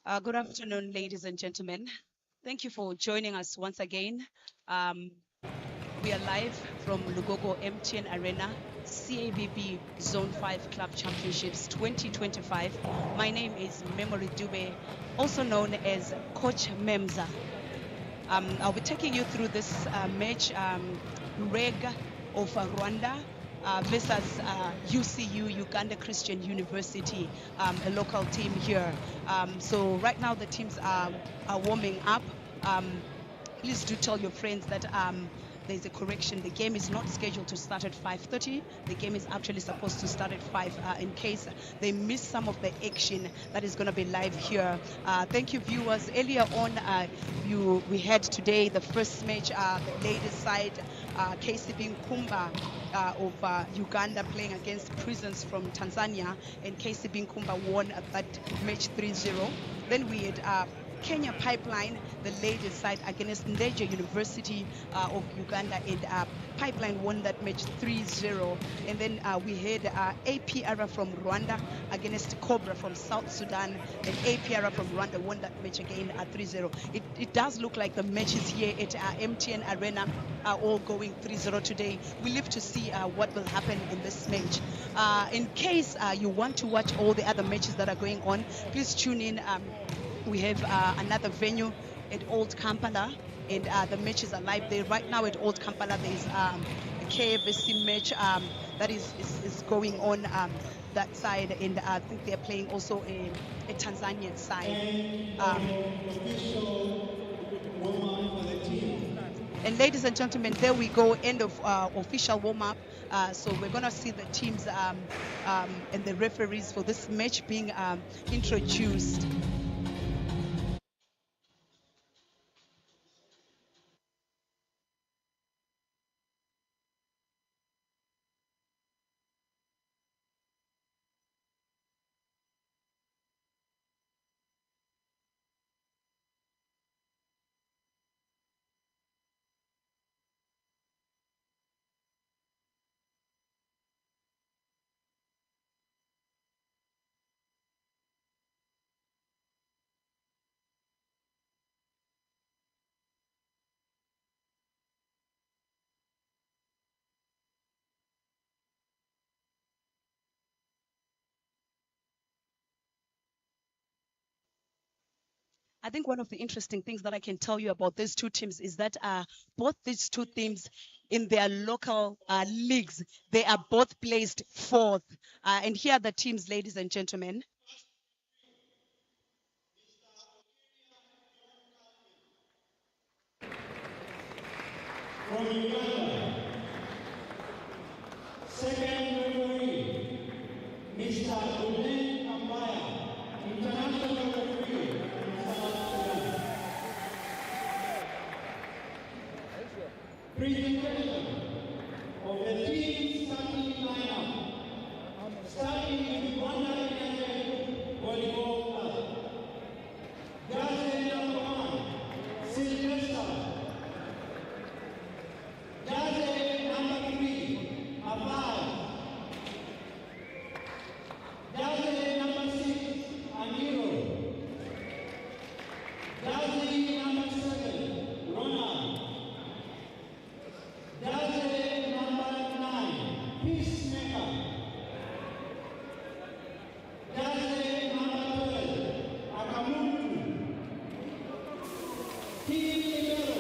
Good afternoon, ladies and gentlemen. Thank you for joining us once again. Um, we are live from Lugogo MTN Arena, CABB Zone 5 Club Championships 2025. My name is Memory Dube, also known as Coach Memza. I'll be taking you through this match, Reg of Rwanda versus UCU, Uganda Christian University, a local team here. So right now the teams are warming up. Please do tell your friends that there's a correction. The game is not scheduled to start at 5:30. The game is actually supposed to start at 5 in case they miss some of the action that is going to be live here. Thank you, viewers. Earlier on, we had today the first match, the ladies side, KCB Nkumba of Uganda playing against Prisons from Tanzania, and KCB Nkumba won that match 3-0. Then we had Kenya Pipeline, the ladies side against Ndeje University of Uganda, and Pipeline won that match 3-0. And then we had APR from Rwanda against Cobra from South Sudan, and APR from Rwanda won that match again at 3-0. It does look like the matches here at MTN Arena are all going 3-0 today. We live to see what will happen in this match. In case you want to watch all the other matches that are going on, please tune in. We have another venue at Old Kampala, and the matches are live there. Right now at Old Kampala, there's a KFC match that is going on that side, and I think they're playing also a Tanzanian side. And ladies and gentlemen, there we go, end of official warm-up. So we're going to see the teams and the referees for this match being introduced. I think one of the interesting things that I can tell you about these two teams is that both these two teams in their local leagues, they are both placed fourth. And here are the teams, ladies and gentlemen. From Uganda, second referee, Mr. Ulen Ambaya, international referee from South Sudan. Presentation of the team starting lineup, starting with Uganda United Volleyball Club. Jersey number 1, Sylvester. Jersey number 3, Abad. Jersey number 6, Aniro. Jersey number 7, Ronald. Jersey number 9, Peacemaker. Jersey number 12, Akamuntu. Team Libero,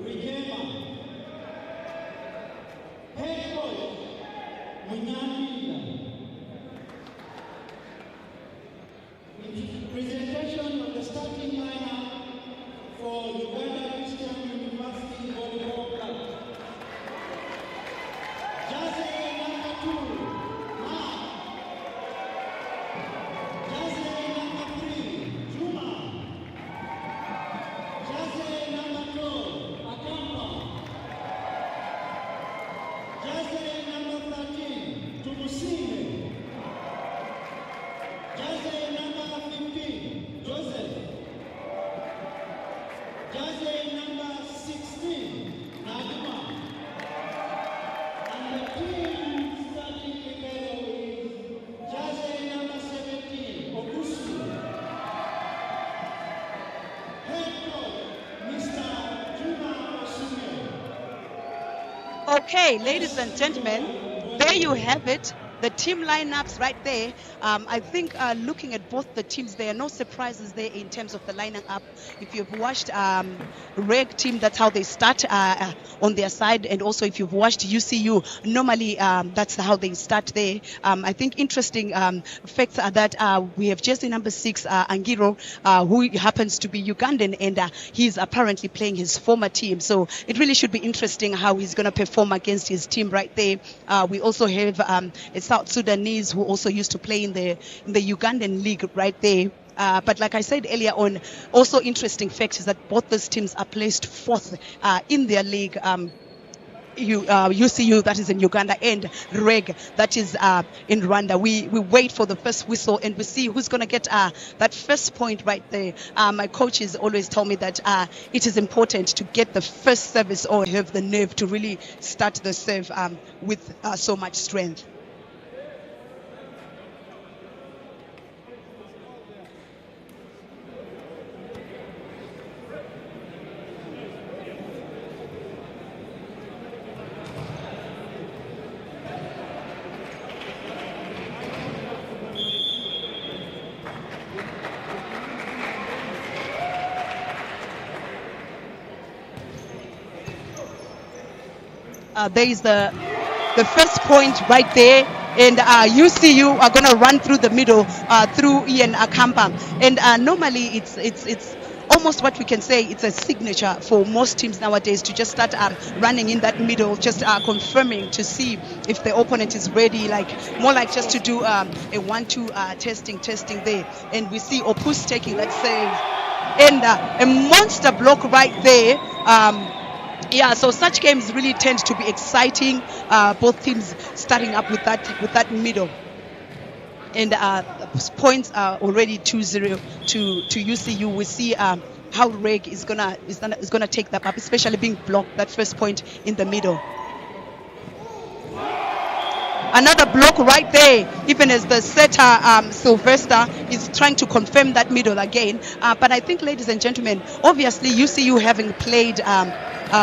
Rejema. Head coach, Munyaminda. Presentation of the starting lineup for Uganda Christian University Volleyball Club. Jersey number 2, Mark. Jersey number 3, Juma. Jersey number 12, Akampa. Jersey number 13, Tumusime. Jersey number 15, Joseph. Jersey number 16, Najma. And the team starting together is jersey number 17, Ogusu. Okay, ladies and gentlemen, there you have it. The team lineups right there. I think looking at both the teams, there are no surprises there in terms of the lining up. If you've watched Reg team, that's how they start on their side. And also if you've watched UCU, normally that's how they start there. I think interesting facts are that we have jersey number 6, Angiro, who happens to be Ugandan, and he's apparently playing his former team. So it really should be interesting how he's going to perform against his team right there. We also have a South Sudanese who also used to play in the Ugandan league right there. But like I said earlier on, also interesting fact is that both these teams are placed 4th in their league. UCU, that is in Uganda, and Reg, that is in Rwanda. We wait for the first whistle and we see who's going to get that first point right there. My coaches always tell me that it is important to get the first service or have the nerve to really start the serve with so much strength. There is the first point right there, and UCU are going to run through the middle through Ian Akampa, and normally it's almost what we can say it's a signature for most teams nowadays to just start running in that middle, just confirming to see if the opponent is ready, like more like just to do a 1-2 testing there. And we see Opus taking that save, and a monster block right there. Yeah, so such games really tend to be exciting. Both teams starting up with that middle, and points are already 2-0 to UCU. We see how Reg is gonna take that up, especially being blocked that first point in the middle. Another block right there, even as the setter Sylvester is trying to confirm that middle again. But I think, ladies and gentlemen, obviously UCU having played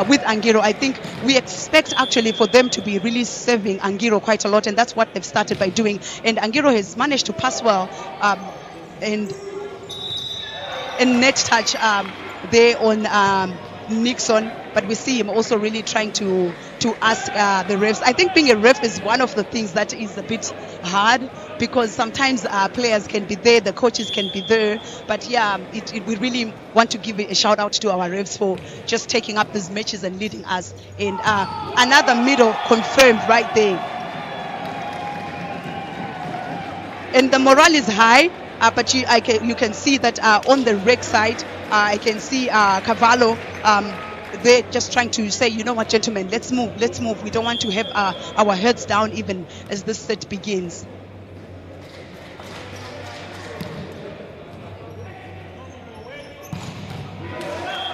with Angiro, I think we expect actually for them to be really serving Angiro quite a lot, and that's what they've started by doing. And Angiro has managed to pass well and net touch there on Nixon, but we see him also really trying to ask the refs. I think being a ref is one of the things that is a bit hard, because sometimes players can be there, the coaches can be there, but yeah, we really want to give a shout out to our refs for just taking up these matches and leading us. And another middle confirmed right there, and the morale is high. But you can see that on the Reg side, I can see Cavallo. They're just trying to say, you know what, gentlemen, let's move. We don't want to have our heads down even as this set begins.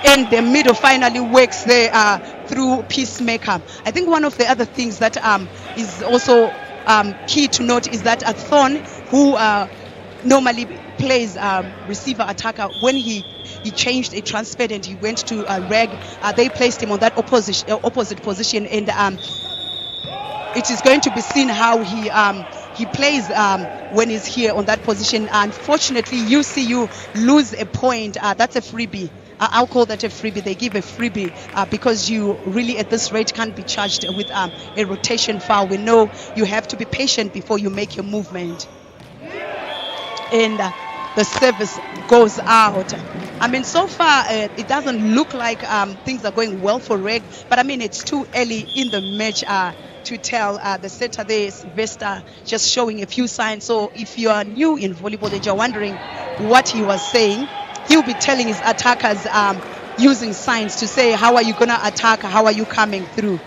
And the middle finally works there through Peacemaker. I think one of the other things that is also key to note is that Thorn, who normally plays receiver attacker, when he changed, a transferred, and he went to Reg, they placed him on that opposite position, and it is going to be seen how he plays when he's here on that position. Unfortunately, UCU lose a point. That's a freebie. I'll call that a freebie. They give a freebie because you really at this rate can't be charged with a rotation foul. We know you have to be patient before you make your movement. And the service goes out. I mean, so far it doesn't look like things are going well for Reg, but I mean, it's too early in the match to tell. The setter there, Vesta, just showing a few signs. So if you are new in volleyball and you're wondering what he was saying, he'll be telling his attackers using signs to say, how are you going to attack? How are you coming through?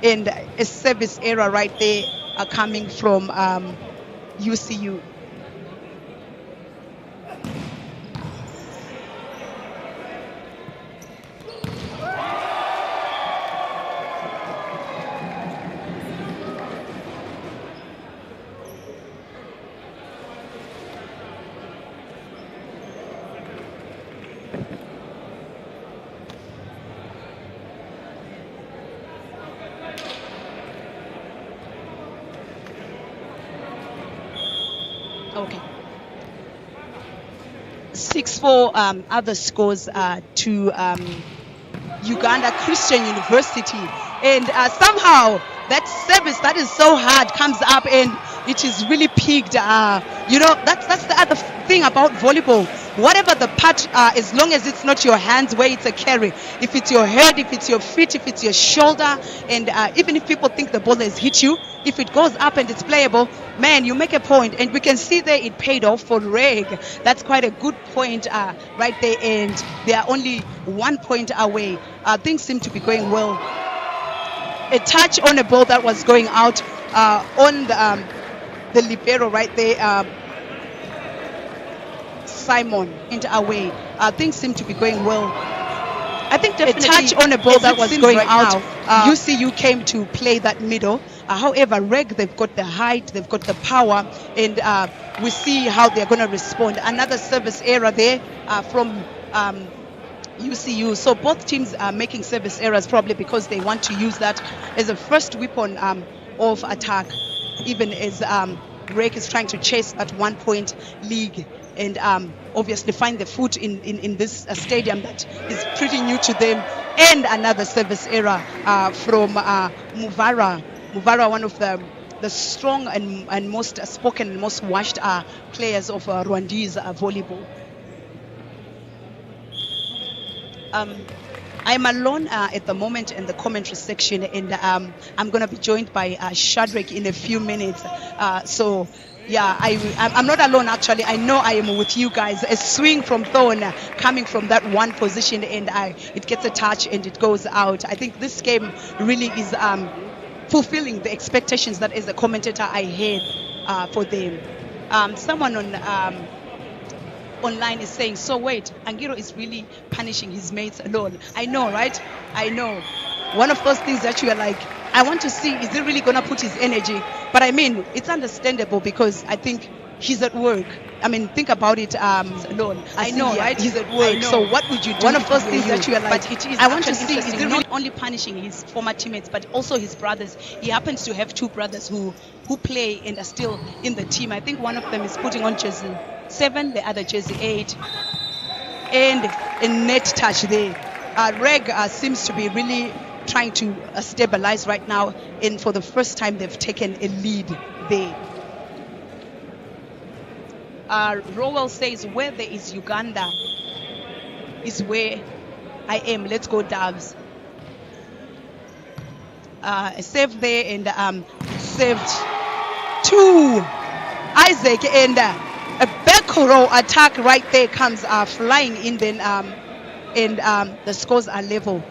And a service error right there coming from UCU. Okay. 6-4 other scores to Uganda Christian University, and somehow that service that is so hard comes up and it is really peaked. That's the other thing about volleyball. Whatever the part, as long as it's not your hands where it's a carry, if it's your head, if it's your feet, if it's your shoulder, and even if people think the ball has hit you, if it goes up and it's playable, man, you make a point. And we can see there it paid off for Reg. That's quite a good point right there, and they are only 1 point away. Things seem to be going well. A touch on a ball that was going out on the libero right there. Simon into away. Things seem to be going well. I think definitely a touch on a ball that was going out. UCU came to play that middle. However, Reg, they've got the height, they've got the power, and we see how they're going to respond. Another service error there from UCU. So both teams are making service errors probably because they want to use that as a first weapon of attack, even as Reg is trying to chase that 1 point league and obviously find the foot in this stadium that is pretty new to them. And another service error from Muvara. Muvara, one of the strong and most spoken and most watched players of Rwandese volleyball. I'm alone at the moment in the commentary section, and I'm going to be joined by Shadrach in a few minutes. So, yeah, I'm not alone actually. I know I am with you guys. A swing from Thorn coming from that one position, and it gets a touch and it goes out. I think this game really is fulfilling the expectations that as a commentator I had for them. Someone on online is saying, so wait, Angiro is really punishing his mates alone. I know, right? I know. One of those things that you are like, I want to see, is he really going to put his energy? But I mean, it's understandable because I think he's at work. I mean, think about it alone. I know, right? He's at work. So what would you do? One of those things that you are like, but it is, I want to see, is he not only punishing his former teammates, but also his brothers. He happens to have two brothers who play and are still in the team. I think one of them is putting on jersey 7, the other jersey 8, and a net touch there. Reg seems to be really trying to stabilize right now, and for the first time they've taken a lead there. Rowell says, where there is Uganda is where I am. Let's go Doves. Saved there and saved to Isaac, and a back row attack right there comes flying in then, and the scores are level.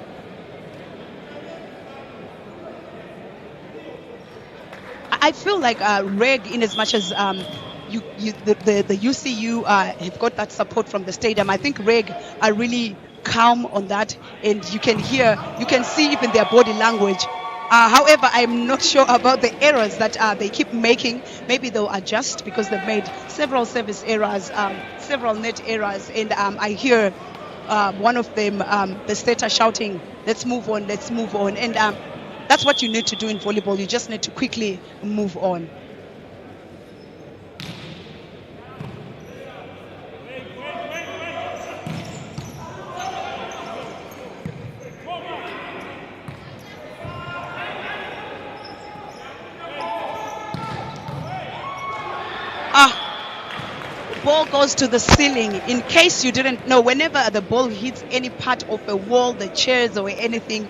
I feel like Reg, in as much as the UCU have got that support from the stadium, I think Reg are really calm on that, and you can see even their body language. However, I'm not sure about the errors that they keep making. Maybe they'll adjust because they've made several service errors, several net errors, and I hear one of them, the setter, shouting, let's move on, let's move on. And that's what you need to do in volleyball. You just need to quickly move on. Ball goes to the ceiling. In case you didn't know, whenever the ball hits any part of a wall, the chairs or anything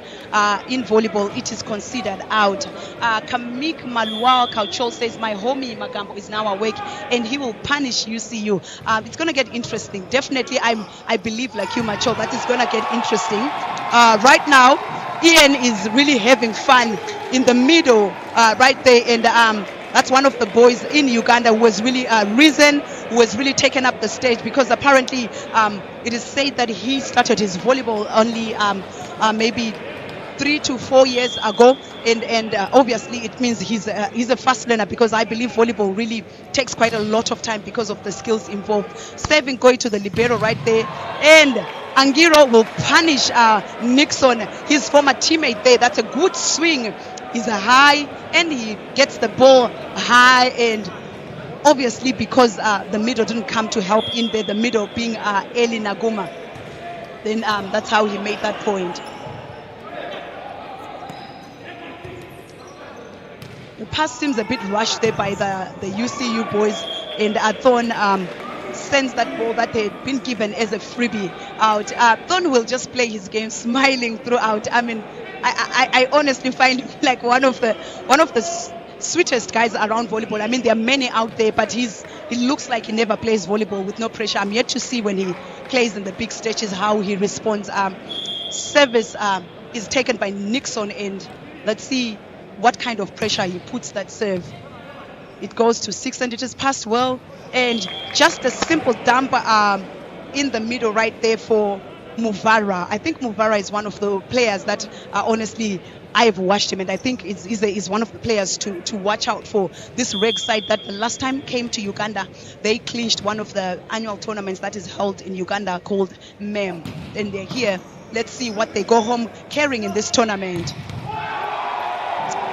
in volleyball, it is considered out. Kamik Maluao Kauchol says, my homie Magambo is now awake and he will punish UCU. It's going to get interesting. Definitely, I believe like you, Macho, that is going to get interesting. Right now, Ian is really having fun in the middle right there, and that's one of the boys in Uganda who has really risen, who has really taken up the stage, because apparently it is said that he started his volleyball only maybe 3 to 4 years ago, and obviously it means he's a fast learner, because I believe volleyball really takes quite a lot of time because of the skills involved. Serving going to the libero right there, and Angiro will punish Nixon, his former teammate there. That's a good swing. He's high and he gets the ball high, and obviously because the middle didn't come to help in there, the middle being Eli Naguma. Then that's how he made that point. The pass seems a bit rushed there by the UCU boys, and Thorn sends that ball that they'd been given as a freebie out. Thorn will just play his game smiling throughout. I mean, I honestly find him like one of the sweetest guys around volleyball. I mean, there are many out there, but he looks like he never plays volleyball with no pressure. I'm yet to see when he plays in the big stages how he responds. Service is taken by Nixon, and let's see what kind of pressure he puts that serve. It goes to 6 and it is passed well, and just a simple dump in the middle right there for Muvara. I think Muvara is one of the players that honestly I've watched him, and I think is one of the players to watch out for. This reg side that the last time came to Uganda, they clinched one of the annual tournaments that is held in Uganda called MEM, and they're here. Let's see what they go home carrying in this tournament.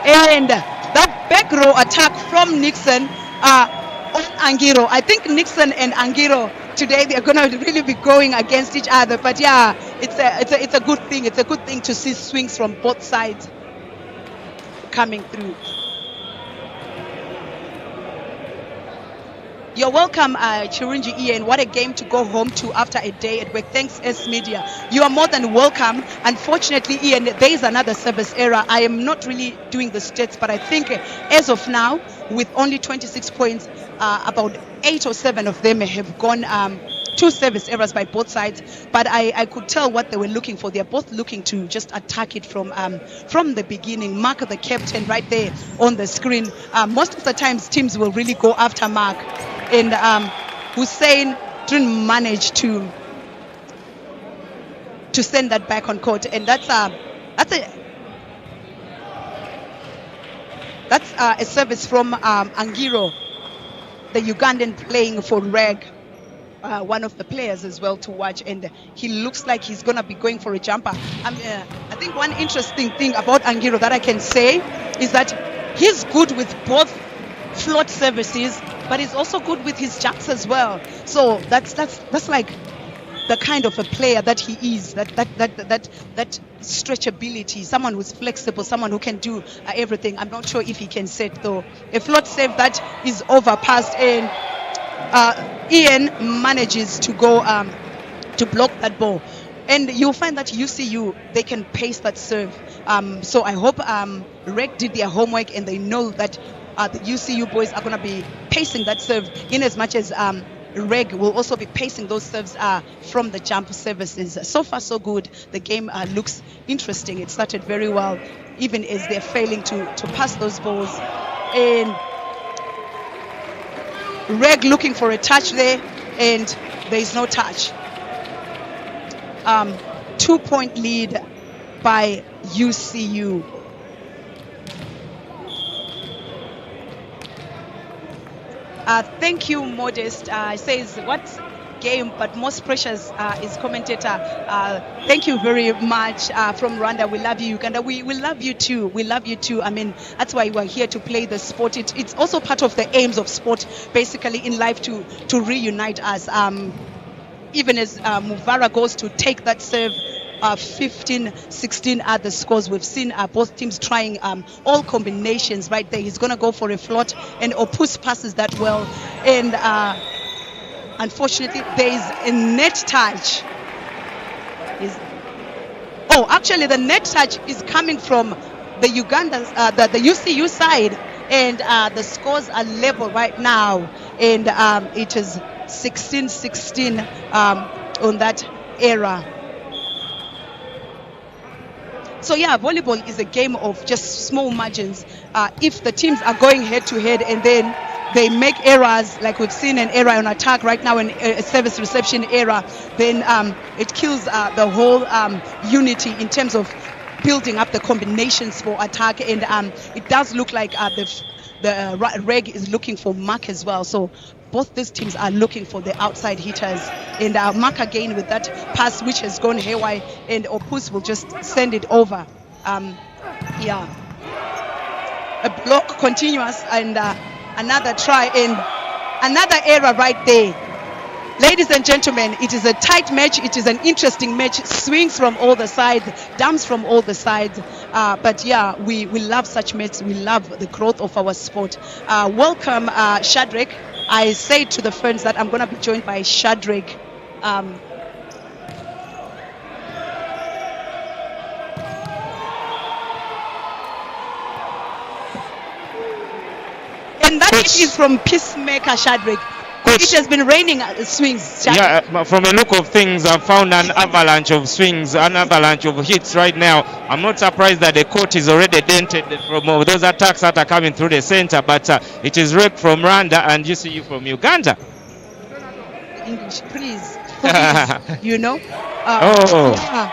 And that back row attack from Nixon on Angiro. I think Nixon and Angiro today, they're going to really be going against each other. But yeah, it's a good thing. It's a good thing to see swings from both sides coming through. You're welcome, Chirunji Ian. What a game to go home to after a day at work. Thanks, S Media. You are more than welcome. Unfortunately, Ian, there is another service error. I am not really doing the stats, but I think as of now, with only 26 points, about 8 or 7 of them have gone 2 service errors by both sides. But I could tell what they were looking for. They're both looking to just attack it from the beginning. Mark, the captain, right there on the screen. Most of the times, teams will really go after Mark. And Hussein didn't manage to send that back on court, and that's a service from Angiro, the Ugandan playing for Reg, one of the players as well to watch, and he looks like he's gonna be going for a jumper. I think one interesting thing about Angiro that I can say is that he's good with both float services, but he's also good with his jumps as well. So that's like the kind of a player that he is. That stretchability, someone who's flexible, someone who can do everything. I'm not sure if he can set though. A float save that is overpassed, and Ian manages to go to block that ball. And you'll find that UCU, they can pace that serve. So I hope Reg did their homework and they know that the UCU boys are going to be pacing that serve, in as much as Reg will also be pacing those serves from the jump services. So far, so good. The game looks interesting. It started very well, even as they're failing to pass those balls. And Reg looking for a touch there, and there is no touch. 2-point lead by UCU. Thank you, Modest. Says, what game, but most precious is commentator. Thank you very much from Rwanda. We love you, Uganda. We love you too. We love you too. I mean, that's why we're here to play the sport. It's also part of the aims of sport, basically in life, to reunite us. Even as Muvara goes to take that serve, 15-16 are the scores. We've seen both teams trying all combinations right there. He's going to go for a float, and Opus passes that well. And unfortunately, there is a net touch. Actually, the net touch is coming from the Uganda, the UCU side. And the scores are level right now. And it is 16-16 on that era. So yeah, volleyball is a game of just small margins. If the teams are going head to head and then they make errors, like we've seen an error on attack right now and a service reception error, then it kills the whole unity in terms of building up the combinations for attack. And it does look like the Reg is looking for Mark as well. So both these teams are looking for the outside hitters. And Mark again with that pass which has gone haywire, and Opus will just send it over. A block continuous, and another try, and Another error right there. Ladies and gentlemen, it is a tight match. It is an interesting match. Swings from all the sides, dumps from all the sides. But yeah, we love such matches. We love the growth of our sport. Welcome, Shadrach. I say to the friends that I'm going to be joined by Shadrach. And that Coach. is from Peacemaker Shadrach. Coach. It has been raining swings. Shadrach. Yeah, from the look of things, I've found an avalanche of swings, an avalanche of hits right now. I'm not surprised that the court is already dented from those attacks that are coming through the center, but it is Rick from Rwanda and UCU from Uganda. English, please. You know? Oh. Yeah.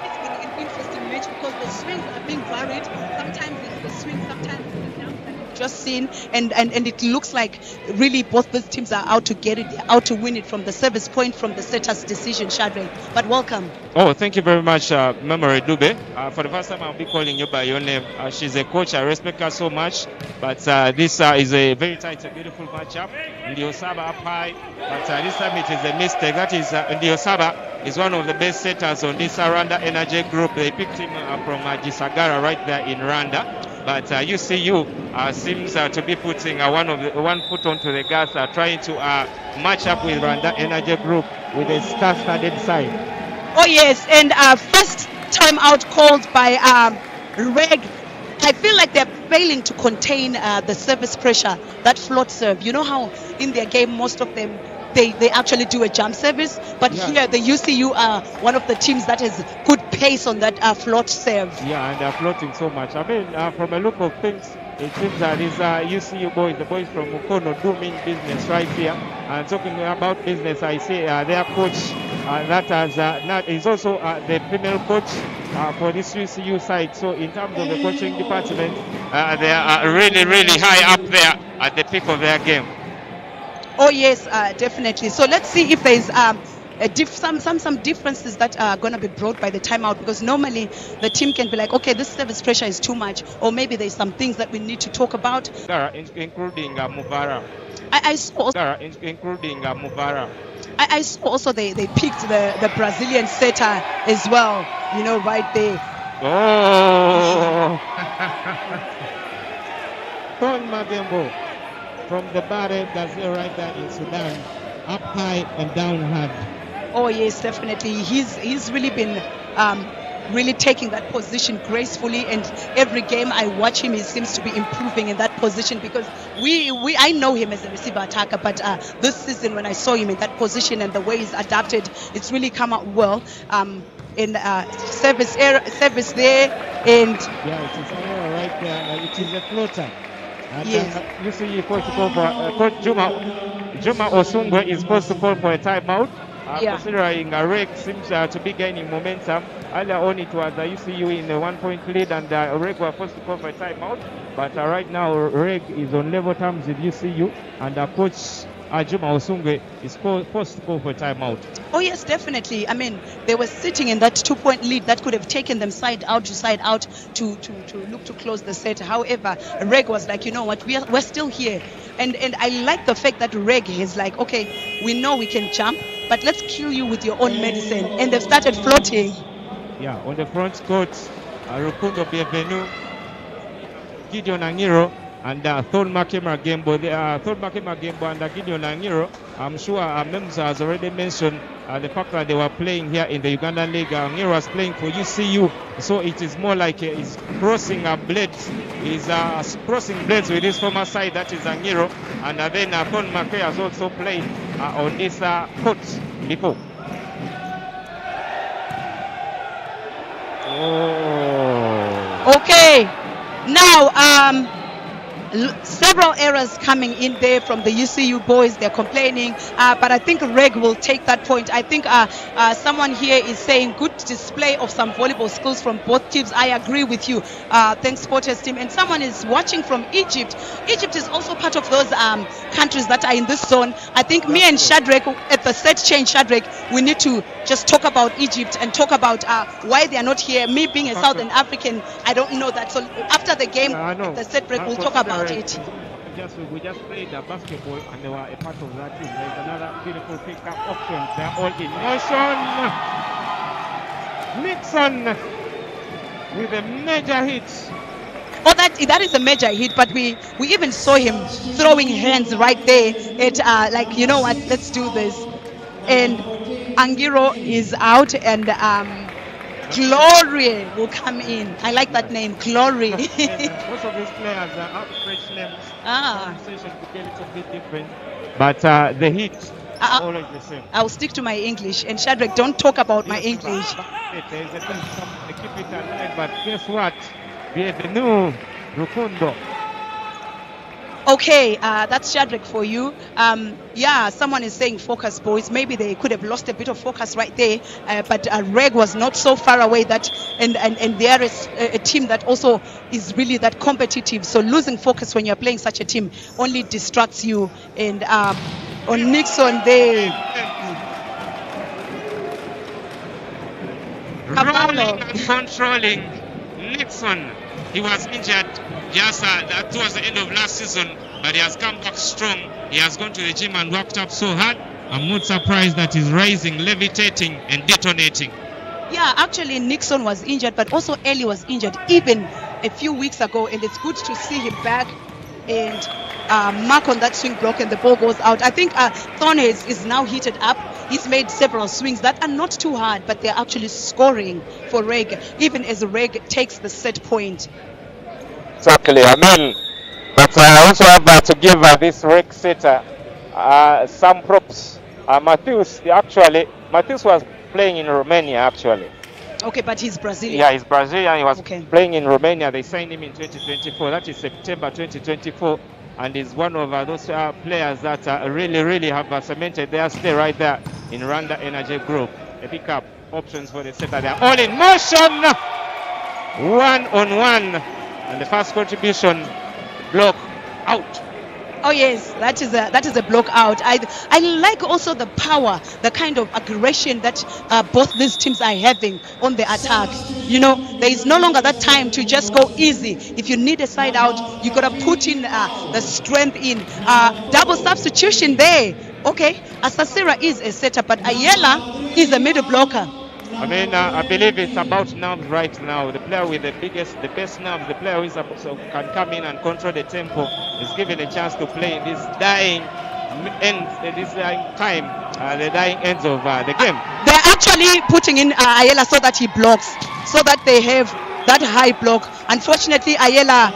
It's been an interesting match because the swings are being varied. Sometimes it's the swing, sometimes it's the down that we've just seen. And it looks like really both these teams are out to get it, they're out to win it from the service point, from the setter's decision, Shadrach. But welcome. Oh, thank you very much, Memory Dube. For the first time, I'll be calling you by your name. She's a coach. I respect her so much. But this is a very tight, beautiful matchup. Ndiosaba up high. But this time it is a mistake. That is, Ndiosaba is one of the best setters on this Rwanda Energy group. They picked him from Gisagara right there in Rwanda. But UCU seems to be putting one foot onto the gas, trying to match up with Rwanda Energy group with a star-studded side. Oh yes, and first time out called by Reg. I feel like they're failing to contain the service pressure, that float serve. You know how in their game most of them they actually do a jump service, but here the UCU are one of the teams that has good pace on that float serve. Yeah, and they're floating so much. I mean, from a look of things, it seems that these UCU boys, the boys from Mukono, do mean business right here. And talking about business, I say their coach is also the female coach for this UCU side. So in terms of the coaching department, they are really, really high up there at the peak of their game. Oh yes, definitely. So let's see if there's some differences that are going to be brought by the timeout, because normally the team can be like, okay, this service pressure is too much, or maybe there's some things that we need to talk about. Including Mubara. I saw also they picked the Brazilian setter as well, you know, right there. Oh! Ton Magembo from the Bare Gazelle right there in Sudan, up high and down hard. Oh yes, definitely. He's really been really taking that position gracefully, and every game I watch him, he seems to be improving in that position, because I know him as a receiver attacker, but this season when I saw him in that position and the way he's adapted, it's really come out well. In service there, and yeah, it is an error right there. It is a floater. And yes. You see, Coach Juma Osungwe is supposed to call for a timeout. Considering Reg seems to be gaining momentum. Earlier on it was UCU in a 1-point lead, and Reg was supposed to call for a timeout. But right now Reg is on level terms with UCU, and Coach Juma Osungwe is supposed to call for a timeout. Oh yes, definitely. I mean, they were sitting in that 2-point lead that could have taken them side out to look to close the set. However, Reg was like, you know what, we're still here. And I like the fact that Reg is like, okay, we know we can jump, but let's kill you with your own medicine. And they've started floating. Yeah, on the front court, Rukundo Bienvenu, Gideon Angiro, and Thon Makema Gembo. Thon Makema Gembo and Gideon Angiro, I'm sure Mems has already mentioned the fact that they were playing here in the Ugandan League. Angiro was playing for UCU, so it is more like he's crossing blades. He's crossing blades with his former side, that is Angiro. And then Thon Makema has also played on this court before. Oh. Okay, now several errors coming in there from the UCU boys. They're complaining, but I think Reg will take that point. I think someone here is saying good display of some volleyball skills from both teams. I agree with you. Thanks, Sporters team. And someone is watching from Egypt. Egypt is also part of those countries that are in this zone. I think me and Shadrach at the set change, Shadrach, we need to just talk about Egypt and talk about why they are not here. Me being a Southern African, I don't know that. So after the game, the set break, we'll talk about it. we just played basketball and they were a part of that team. There's another beautiful pickup option. They're all in motion. Nixon with a major hit. Oh, that is a major hit, but we even saw him throwing hands right there at like, you know what, let's do this. And Angiro is out, and Glory will come in. I like that name, Glory. Most of these players are French names. Pronunciation could be a little bit different, but the hit always the same. I'll stick to my English, and Shadrach, don't talk about my English. There's a thing, keep it alive, but guess what? Bienvenue, Rukundo. Okay, that's Shadrach for you. Yeah, someone is saying focus, boys. Maybe they could have lost a bit of focus right there, but Reg was not so far away that, and there is a team that also is really that competitive. So losing focus when you're playing such a team only distracts you. And on Nixon, they rolling and controlling Nixon. He was injured just towards the end of last season, but he has come back strong. He has gone to the gym and worked up so hard. I'm not surprised that he's rising, levitating, and detonating. Yeah, actually Nixon was injured, but also Ellie was injured even a few weeks ago, and it's good to see him back and mark on that swing block, and the ball goes out. I think Thorne is now heated up. He's made several swings that are not too hard, but they're actually scoring for Reg, even as Reg takes the set point. Exactly, I mean, but I also have to give this Reg setter some props. Matthews was playing in Romania actually. Okay, but he's Brazilian. Yeah, he's Brazilian. He was playing in Romania. They signed him in 2024. That is September 2024. And he's one of those players that really have cemented their stay right there in Rwanda Energy Group. A pickup options for the setter. They're all in motion. 1-on-1. And the first contribution, block out. Oh yes, that is a block out. I like also the power, the kind of aggression that both these teams are having on the attack. You know, there is no longer that time to just go easy. If you need a side out, you gotta put in the strength in. Double substitution there. Okay, Asasira is a setter, but Ayala is a middle blocker. I mean, I believe it's about nerves right now. The player with the best nerves, the player who is can come in and control the tempo, is given a chance to play in this dying time, the dying ends of the game. They're actually putting in Ayala so that he blocks, so that they have that high block. Unfortunately, Ayala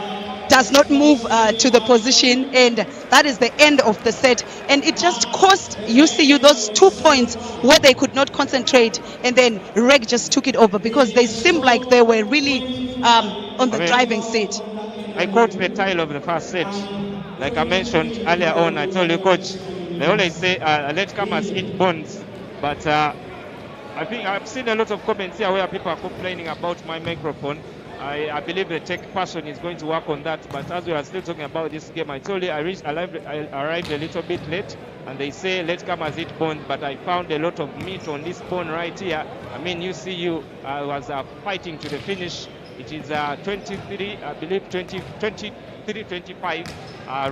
does not move to the position, and that is the end of the set. And it just cost UCU those 2 points where they could not concentrate, and then Reg just took it over because they seemed like they were really on the driving seat. I caught the title of the first set. Like I mentioned earlier on, I told you, coach, they always say latecomers eat bones, but I think I've seen a lot of comments here where people are complaining about my microphone. I believe the tech person is going to work on that, but as we are still talking about this game, I told you I arrived a little bit late, and they say latecomers eat bones, but I found a lot of meat on this bone right here. I mean, UCU was fighting to the finish. It is 23, I believe 23-25.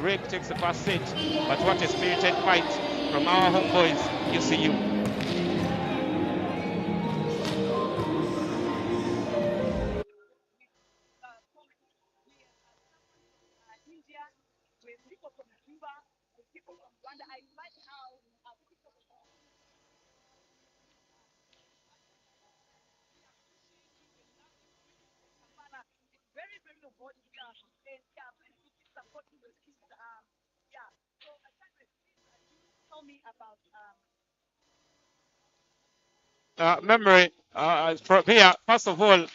Reg takes the first set, but what a spirited fight from our homeboys, UCU. Memory from here. First of all,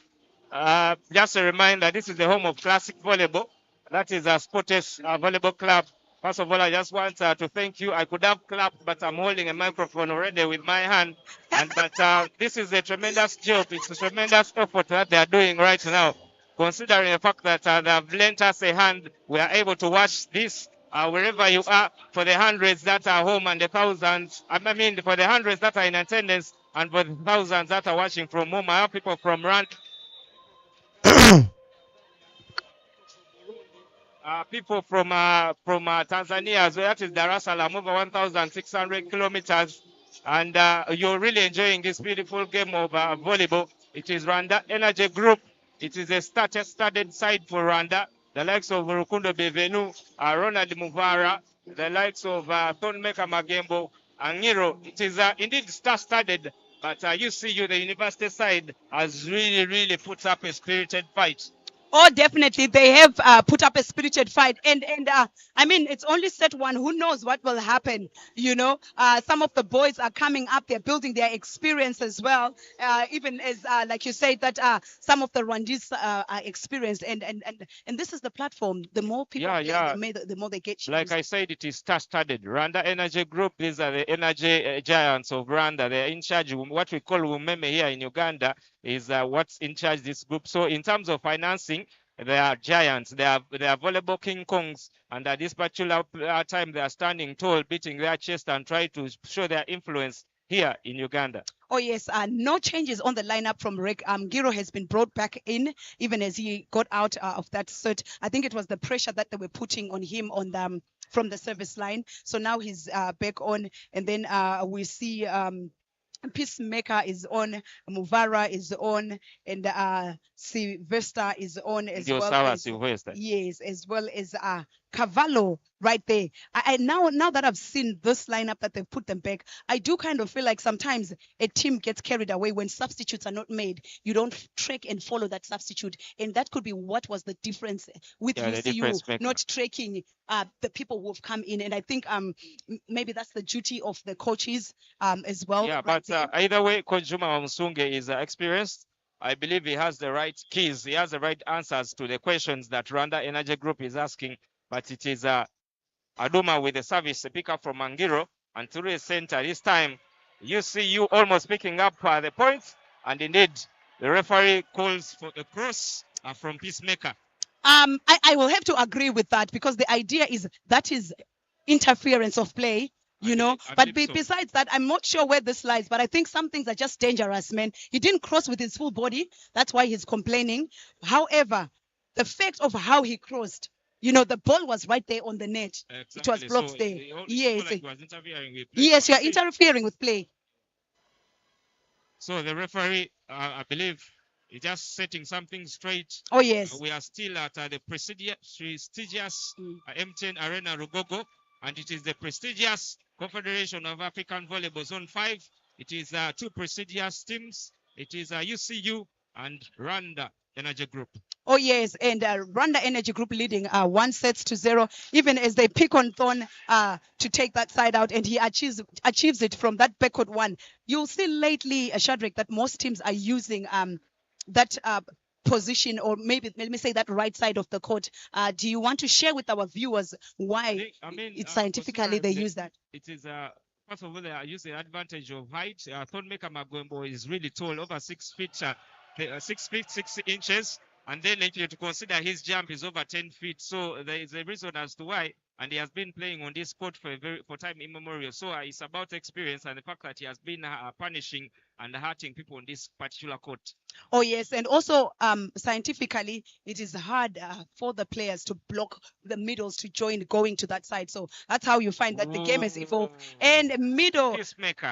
just a reminder, this is the home of classic volleyball. That is a Sportes Volleyball Club. First of all, I just want to thank you. I could have clapped, but I'm holding a microphone already with my hand. But this is a tremendous job. It's a tremendous effort that they are doing right now. Considering the fact that they have lent us a hand, we are able to watch this wherever you are, for the hundreds that are home and the thousands, I mean for the hundreds that are in attendance and for the thousands that are watching from home. I have people from Rwanda. people from Tanzania as well. That is Dar es Salaam, over 1,600 kilometers. And you're really enjoying this beautiful game of volleyball. It is Rwanda Energy Group. It is a studded side for Rwanda. The likes of Rukundo Bevenu, Ronald Muvara, the likes of Thornmaker Magembo, and Ngiro. It is indeed star-studded, but the university side has really put up a spirited fight. Oh, definitely. They have put up a spirited fight. And I mean, it's only set one. Who knows what will happen? You know, some of the boys are coming up. They're building their experience as well. Even as, like you said, that some of the Rwandese are experienced. And this is the platform. The more people, the more they get. Like I said, it is star-studded. Rwanda Energy Group, these are the energy giants of Rwanda. They're in charge. What we call Umeme here in Uganda is what's in charge of this group. So in terms of financing, they are giants. They are volleyball King Kongs. And at this particular time, they are standing tall, beating their chest and trying to show their influence here in Uganda. Oh, yes. No changes on the lineup from Rick. Giro has been brought back in, even as he got out of that cert. I think it was the pressure that they were putting on him from the service line. So now he's back on. And then we see Peacemaker is on, Muvara is on, and Sylvester is on as well. Yes, as well as Cavallo right there. Now that I've seen this lineup that they've put them back, I do kind of feel like sometimes a team gets carried away when substitutes are not made. You don't track and follow that substitute, and that could be what was the difference with UCU not tracking the people who have come in. And I think maybe that's the duty of the coaches as well. Yeah, but either way, Coach Juma Msunge is experienced. I believe he has the right keys. He has the right answers to the questions that Rwanda Energy Group is asking. But it is Aduma with the service, a pickup from Mangiro, and through the center. This time, UCU almost picking up the points. And indeed, the referee calls for a cross from Peacemaker. I will have to agree with that, because the idea is that is interference of play. Besides that, I'm not sure where this lies, but I think some things are just dangerous, man. He didn't cross with his full body. That's why he's complaining. However, the fact of how he crossed, the ball was right there on the net. Exactly. It was blocked there. Yes. Like yes, you are interfering with play. So the referee, I believe, is just setting something straight. Oh, yes. We are still at the prestigious MTN Arena Rugogo. And it is the prestigious Confederation of African Volleyball Zone 5. It is two prestigious teams. It is UCU and Rwanda Energy Group. Oh, yes. And Rwanda Energy Group leading 1-0, even as they pick on Thorn to take that side out. And he achieves it from that backward one. You'll see lately, Shadrach, that most teams are using that position, or maybe let me say that right side of the court. Do you want to share with our viewers why it's scientifically they use that? It is first of all, they are using the advantage of height. Thornmaker Magwembo is really tall, over 6 feet 6 inches, and then if you to consider his jump is over 10 feet, so there is a reason as to why. And he has been playing on this court for time immemorial. So it's about experience and the fact that he has been punishing and hurting people on this particular court. Oh, yes. And also, scientifically, it is hard for the players to block the middles to join going to that side. So that's how you find that the game has evolved. And middle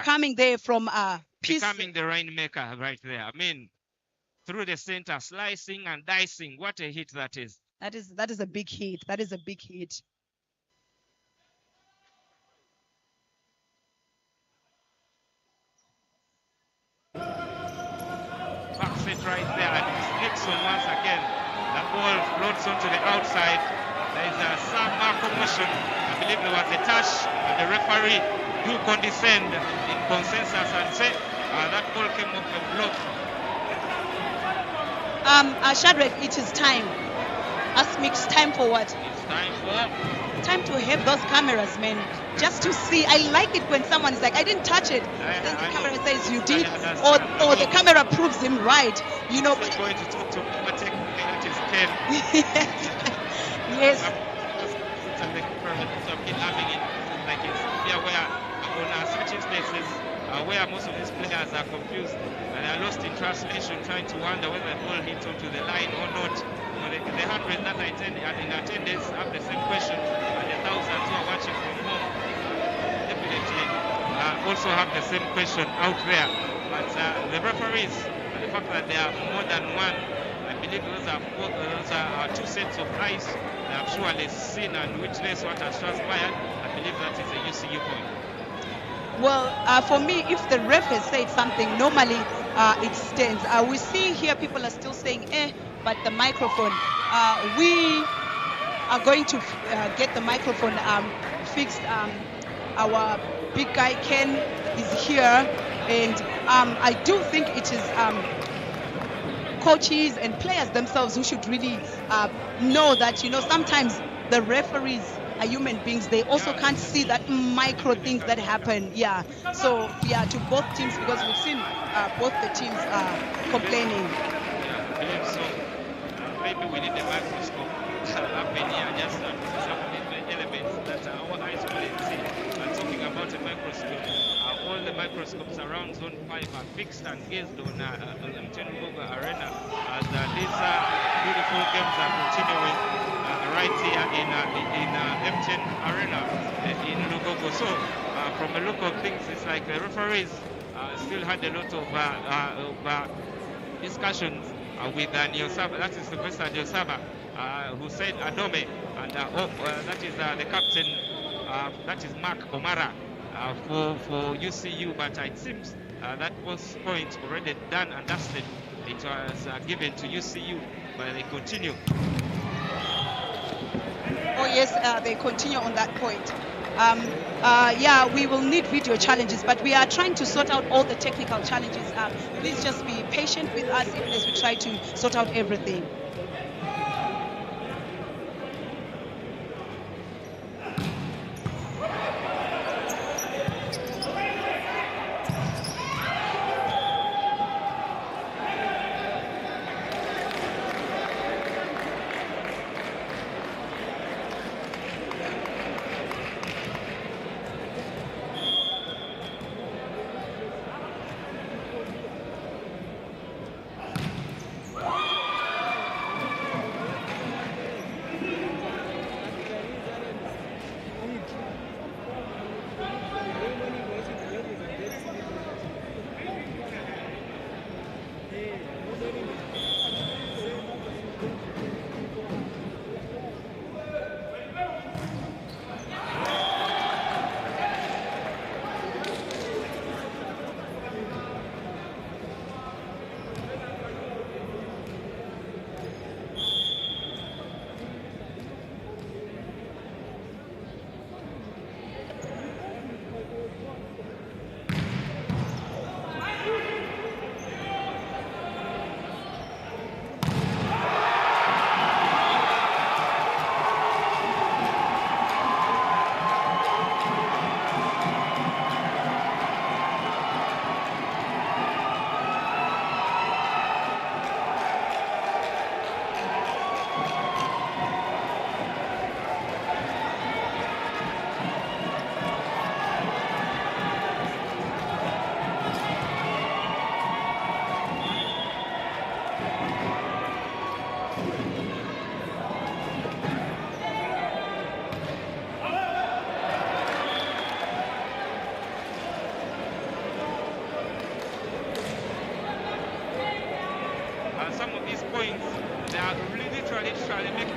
coming there from becoming the rainmaker right there. I mean, through the center, slicing and dicing. What a hit that is. That is a big hit. That is a big hit. Back set right there, and it's Nixon once again. That ball floats onto the outside. There is some commotion. I believe there was a touch, and the referee do condescend in consensus and say that ball came off a block. Shadrach, it is time. Ask me, it's time for what? It's time for? Time to have those cameras, man. Just to see. I like it when someone is like, I didn't touch it. Then the camera says you did, or the camera proves him right. You know. We're going to talk to Patek, that is Ken. Yes. Like it's, be aware on certain places where most of these players are confused and are lost in translation, trying to wonder whether the ball hit onto the line or not. But the hundreds that are in attendance have the same question, and the thousands who are watching from home definitely also have the same question out there. But the referees, and the fact that there are more than one, I believe those are two sets of eyes. They have surely seen and witnessed what has transpired. I believe that is a UCU point. Well, for me, if the ref has said something, normally it stands. We see here people are still saying, but the microphone. We are going to get the microphone fixed. Our big guy Ken is here, and I do think it is coaches and players themselves who should really know that, you know, sometimes the referees are human beings. They also can't see that micro things that happen. Yeah. So yeah, to both teams, because we've seen both the teams complaining. Yeah, I believe so. Maybe we need a microscope up in here just to see some of the elements that our eyes couldn't see. Talking about a microscope, all the microscopes around Zone 5 are fixed and gazed on MTN Arena as these beautiful games are continuing right here in MTN Arena in Lugogo. So from a look of things, it's like the referees still had a lot of discussions with Nyosaba. That is Sylvester Nyosaba, who said Adome, and that is the captain, that is Mark Omara for UCU. But it seems that was point already done and dusted. It was given to UCU, but they continue. Oh yes, they continue on that point. Yeah, we will need video challenges, but we are trying to sort out all the technical challenges. Please just be patient with us even as we try to sort out everything. Some of these points, they are literally trying to make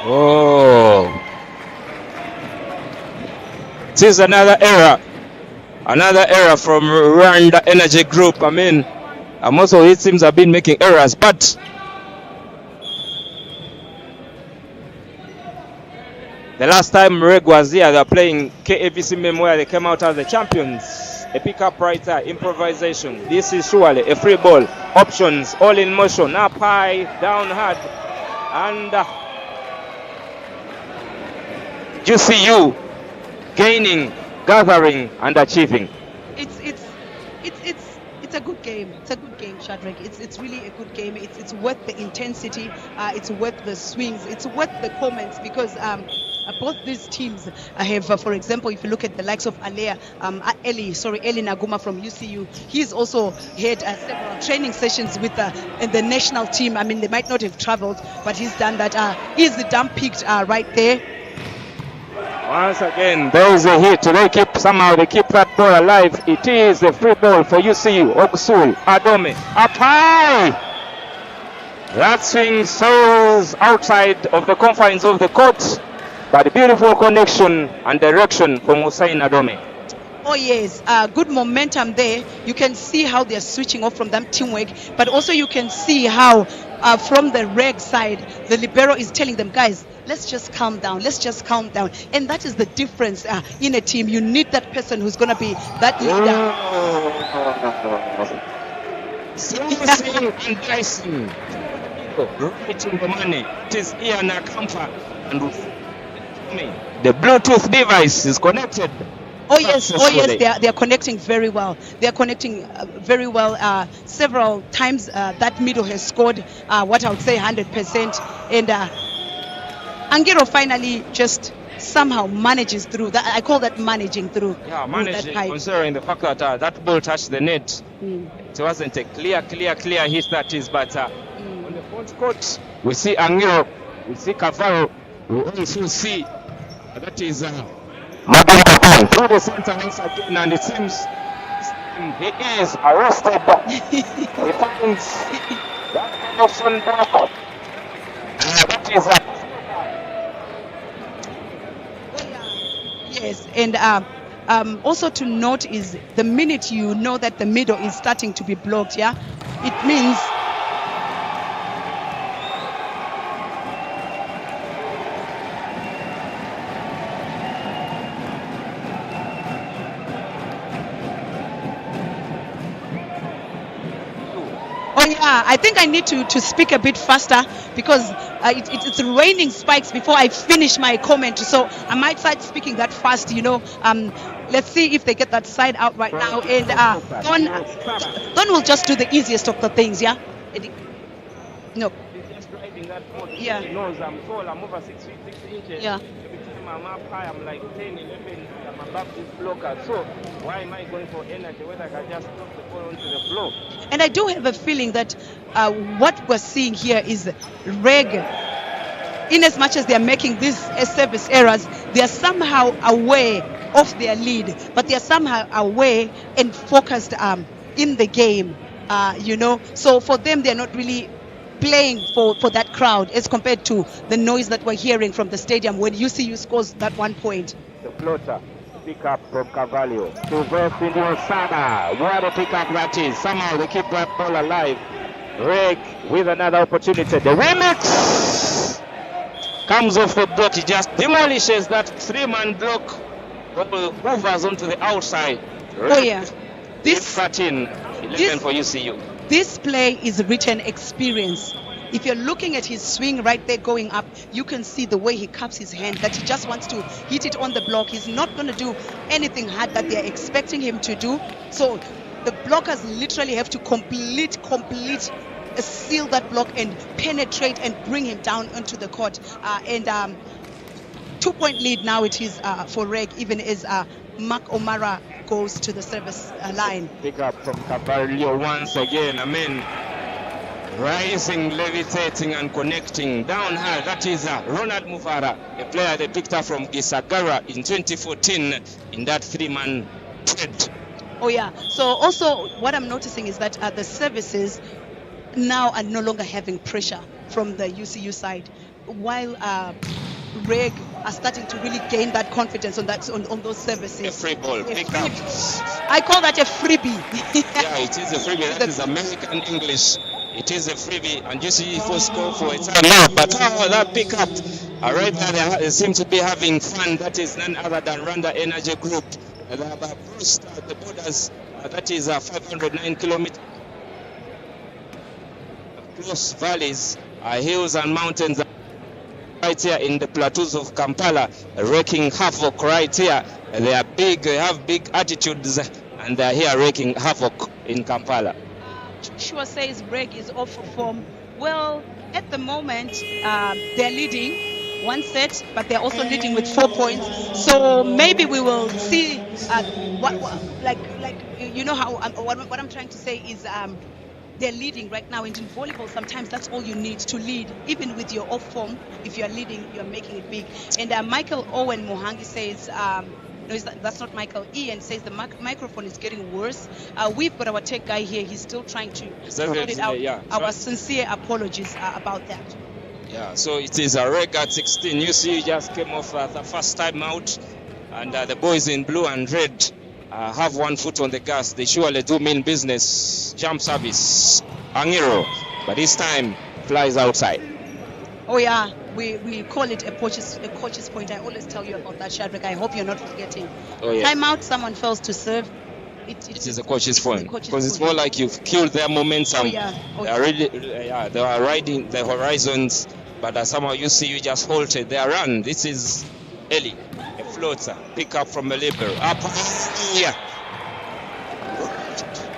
Oh, this is another error. Another error from Rwanda Energy Group. I mean, most of these teams have been making errors, but the last time Reg was here, they were playing KAVC Mem where they came out as the champions. A pickup right there, improvisation. This is surely a free ball. Options, all in motion. Up high, down hard. And UCU gaining, gathering, and achieving. It's a good game. It's a good game, Shadrach. It's really a good game. It's worth the intensity. It's worth the swings. It's worth the comments because both these teams have, for example, if you look at the likes of Eli Naguma from UCU, he's also had several training sessions with the national team. I mean, they might not have traveled, but he's done that. He's the dump picked right there. Once again, there is a hit. They keep that ball alive. It is a free ball for UCU. Oksul Adome up high. That swing soars outside of the confines of the court, but beautiful connection and direction from Hussein Adome. Oh yes, good momentum there. You can see how they're switching off from that teamwork, but also you can see how from the Reg side, the libero is telling them, guys, let's just calm down. Let's just calm down. And that is the difference in a team. You need that person who's going to be that leader. Slicing and dicing. Right in the money. It is Ian Akampa. And the Bluetooth device is connected. Oh yes, they are connecting very well. They are connecting very well. Several times that middle has scored what I would say 100%. And Angiro finally just somehow manages through that. I call that managing through. Yeah, managing, considering the fact that that ball touched the net. It wasn't a clear hit, that is, but on the front court we see Angiro, we see Cavb, we also see that is through the center once again, and it seems he is arrested. He finds that connection back. That is yes, and also to note is the minute you know that the middle is starting to be blocked, yeah, it means I think I need to speak a bit faster because it's raining spikes before I finish my comment. So I might start speaking that fast, you know. Let's see if they get that side out right now. And Don will just do the easiest of the things, yeah? No. Just driving that mode. Yeah. He knows I'm tall, I'm over 6 feet 6 inches. Yeah. Every time I'm up high, I'm like 10, 11, I'm above this blocker. So why am I going for energy when I can just drop the ball onto the floor? And I do have a feeling that what we're seeing here is Reg, in as much as they are making these service errors, they are somehow aware of their lead, but they are somehow aware and focused in the game, you know. So for them, they're not really playing for that crowd as compared to the noise that we're hearing from the stadium when UCU scores that 1 point. The floater. Pick up from Carvalho to Verfindio Sada. What a pick up that is. Somehow they keep that ball alive. Reg with another opportunity. The remix comes off the block. He just demolishes that 3-man block. Ball hovers onto the outside. Reg, oh yeah. This 13, 11 for UCU. This play is written experience. If you're looking at his swing right there going up, you can see the way he cups his hand, that he just wants to hit it on the block. He's not going to do anything hard that they're expecting him to do. So the blockers literally have to complete seal that block and penetrate and bring him down onto the court. 2-point lead now it is for Reg, even as Mark O'Mara goes to the service line. Pick up from Carvalho once again. I mean, rising, levitating and connecting down high. That is Ronald Muvara, a player they picked up from Gisagara in 2014 in that 3-man trade. Oh yeah. So also what I'm noticing is that the services now are no longer having pressure from the UCU side. Reg are starting to really gain that confidence on those services. A free ball, pick up. I call that a freebie. Yeah, it is a freebie. That is American English. It is a freebie, and you see for score for a timeout. But that pickup, right now they seem to be having fun. That is none other than Rwanda Energy Group. They have crossed the borders. That is 509 kilometers. Across valleys, hills, and mountains. Right here in the plateaus of Kampala, wreaking havoc right here. They are big, they have big attitudes, and they are here wreaking havoc in Kampala. Joshua says Breg is off for form. Well, at the moment, they're leading one set, but they're also leading with 4 points. So maybe we will see what I'm trying to say is they're leading right now, and in volleyball sometimes that's all you need to lead. Even with your off form, if you're leading, you're making it big. And Michael Owen Mohangi says no, that's not Michael. Ian says the microphone is getting worse. We've got our tech guy here. He's still trying to sort it out. Yeah. Our sincere apologies about that. Yeah, so it is a Reg at 16. You see, just came off the first time out, and the boys in blue and red have one foot on the gas. They surely do mean business. Jump service, Angiro, but this time flies outside. Oh yeah, we call it a coach's point. I always tell you about that, Shadrach. I hope you're not forgetting. Oh yeah. Time out, someone fails to serve. It is a coach's point, because it's more like you've killed their momentum. Oh yeah. They are really, they are riding the horizons, but somehow you see you just halted their run. This is Eli, a floater, pick up from a libero. Up here.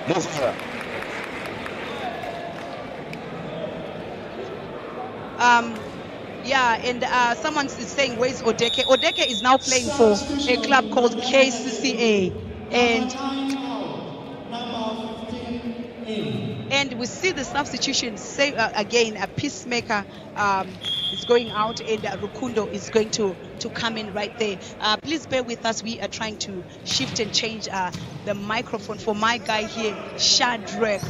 Move her. Yeah, and someone is saying, where's Odeke? Odeke is now playing for a club called KCCA, and we see the substitution. Say again, a Peacemaker is going out, and Rukundo is going to come in right there. Please bear with us. We are trying to shift and change the microphone for my guy here, Shadrach.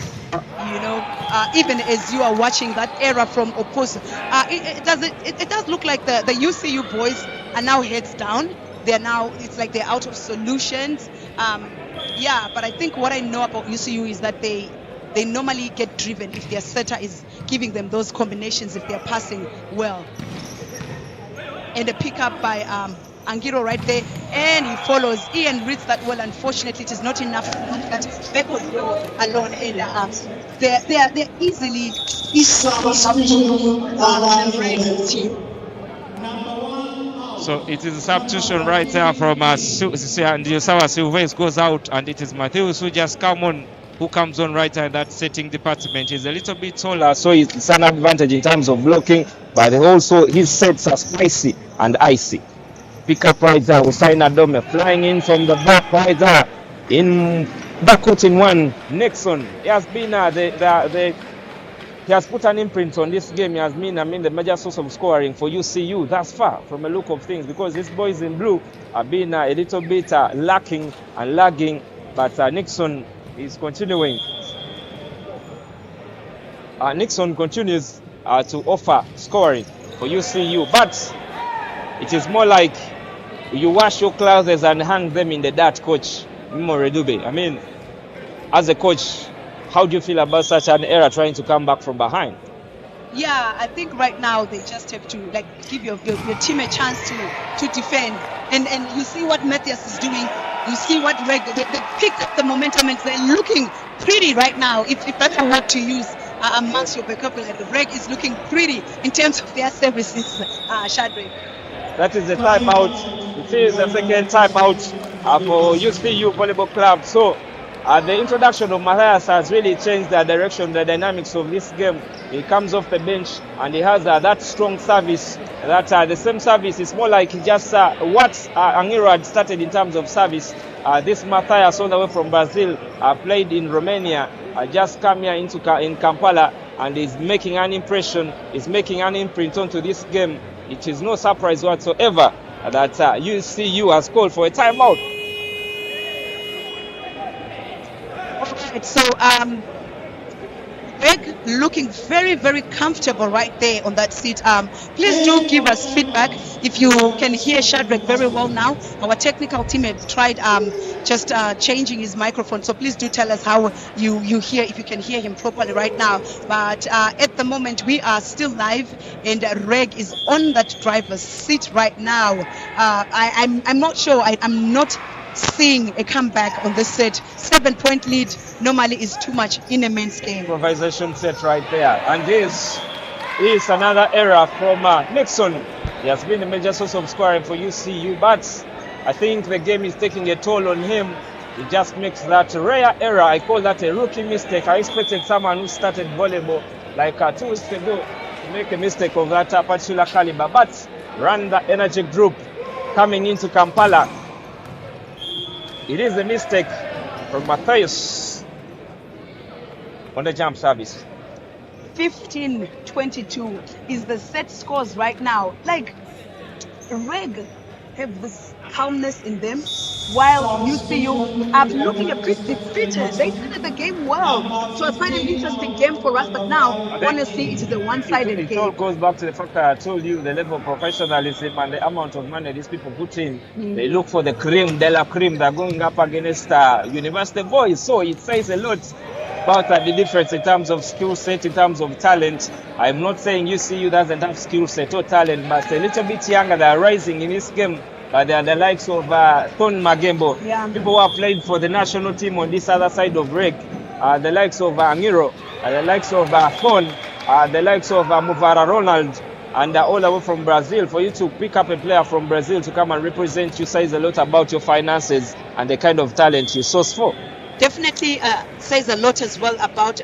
Even as you are watching that era from Oposo, it does look like the UCU boys are now heads down. It's like they're out of solutions. But I think what I know about UCU is that they normally get driven if their setter is giving them those combinations, if they're passing well. And a pickup by Angiro right there, and he follows. Ian reads that well. Unfortunately, it is not enough to look at Beckles alone. And they're easily So it is a substitution right there from Ndiosawa Silvestre goes out, and it is Matthews who just who comes on right there in that setting department. He's a little bit taller, so it's an advantage in terms of blocking, but also his sets are spicy and icy. Pick up right there, Usain Adome flying in from the back right there. In backcourt in one, Nixon. He has been he has put an imprint on this game. He has been the major source of scoring for UCU thus far, from a look of things, because these boys in blue have been a little bit lacking and lagging, but Nixon is continuing. Nixon continues to offer scoring for UCU, but it is more like you wash your clothes and hang them in the dirt, Coach Moredube. I mean, as a coach, how do you feel about such an error trying to come back from behind? Yeah, I think right now they just have to give your team a chance to defend. And you see what Matthias is doing. You see what Reg, they picked up the momentum, and they're looking pretty right now. If that's a word to use amongst your backup, Reg is looking pretty in terms of their services, Shadrach. That is the timeout. It is the second timeout for UCU Volleyball Club. So the introduction of Matthias has really changed the direction, the dynamics of this game. He comes off the bench and he has that strong service. That the same service is more like just what Angiro had started in terms of service. This Matthias, all the way from Brazil, played in Romania, just come here in Kampala, and is making an impression, is making an imprint onto this game. It is no surprise whatsoever that UCU has called for a timeout. All right, so Greg looking very, very comfortable right there on that seat. Please do give us feedback if you can hear Shadrach very well now. Our technical team have tried just changing his microphone, so please do tell us how you hear, if you can hear him properly right now. But at the moment, we are still live, and Reg is on that driver's seat right now. I'm not sure. I'm not seeing a comeback on this set. 7-point lead normally is too much in a men's game. Improvisation set right there. And this is another error from Nixon. He has been a major source of scoring for UCU, but I think the game is taking a toll on him. He just makes that rare error. I call that a rookie mistake. I expected someone who started volleyball like 2 weeks ago to make a mistake of that particular caliber, but run the energy group coming into Kampala. It is a mistake from Matthias on the jump service. 15-22 is the set scores right now. Like, Reg have this calmness in them, while UCU are looking a bit defeated. They started the game well, so it's quite an interesting game for us. But now, honestly, it is a one-sided It all game. goes back to the fact that I told you the level of professionalism and the amount of money these people put in. They look for the cream de la cream. They're going up against university boys, so it says a lot about the difference in terms of skill set, in terms of talent. I'm not saying UCU doesn't have skill set or talent, but a little bit younger. They are rising in this game. They are the likes of Ton Magembo. Yeah. People who have played for the national team on this other side of Reg. The likes of Angiro, the likes of Thon, the likes of Muvara Ronald, and all the way from Brazil. For you to pick up a player from Brazil to come and represent you says a lot about your finances and the kind of talent you source for. Definitely says a lot as well about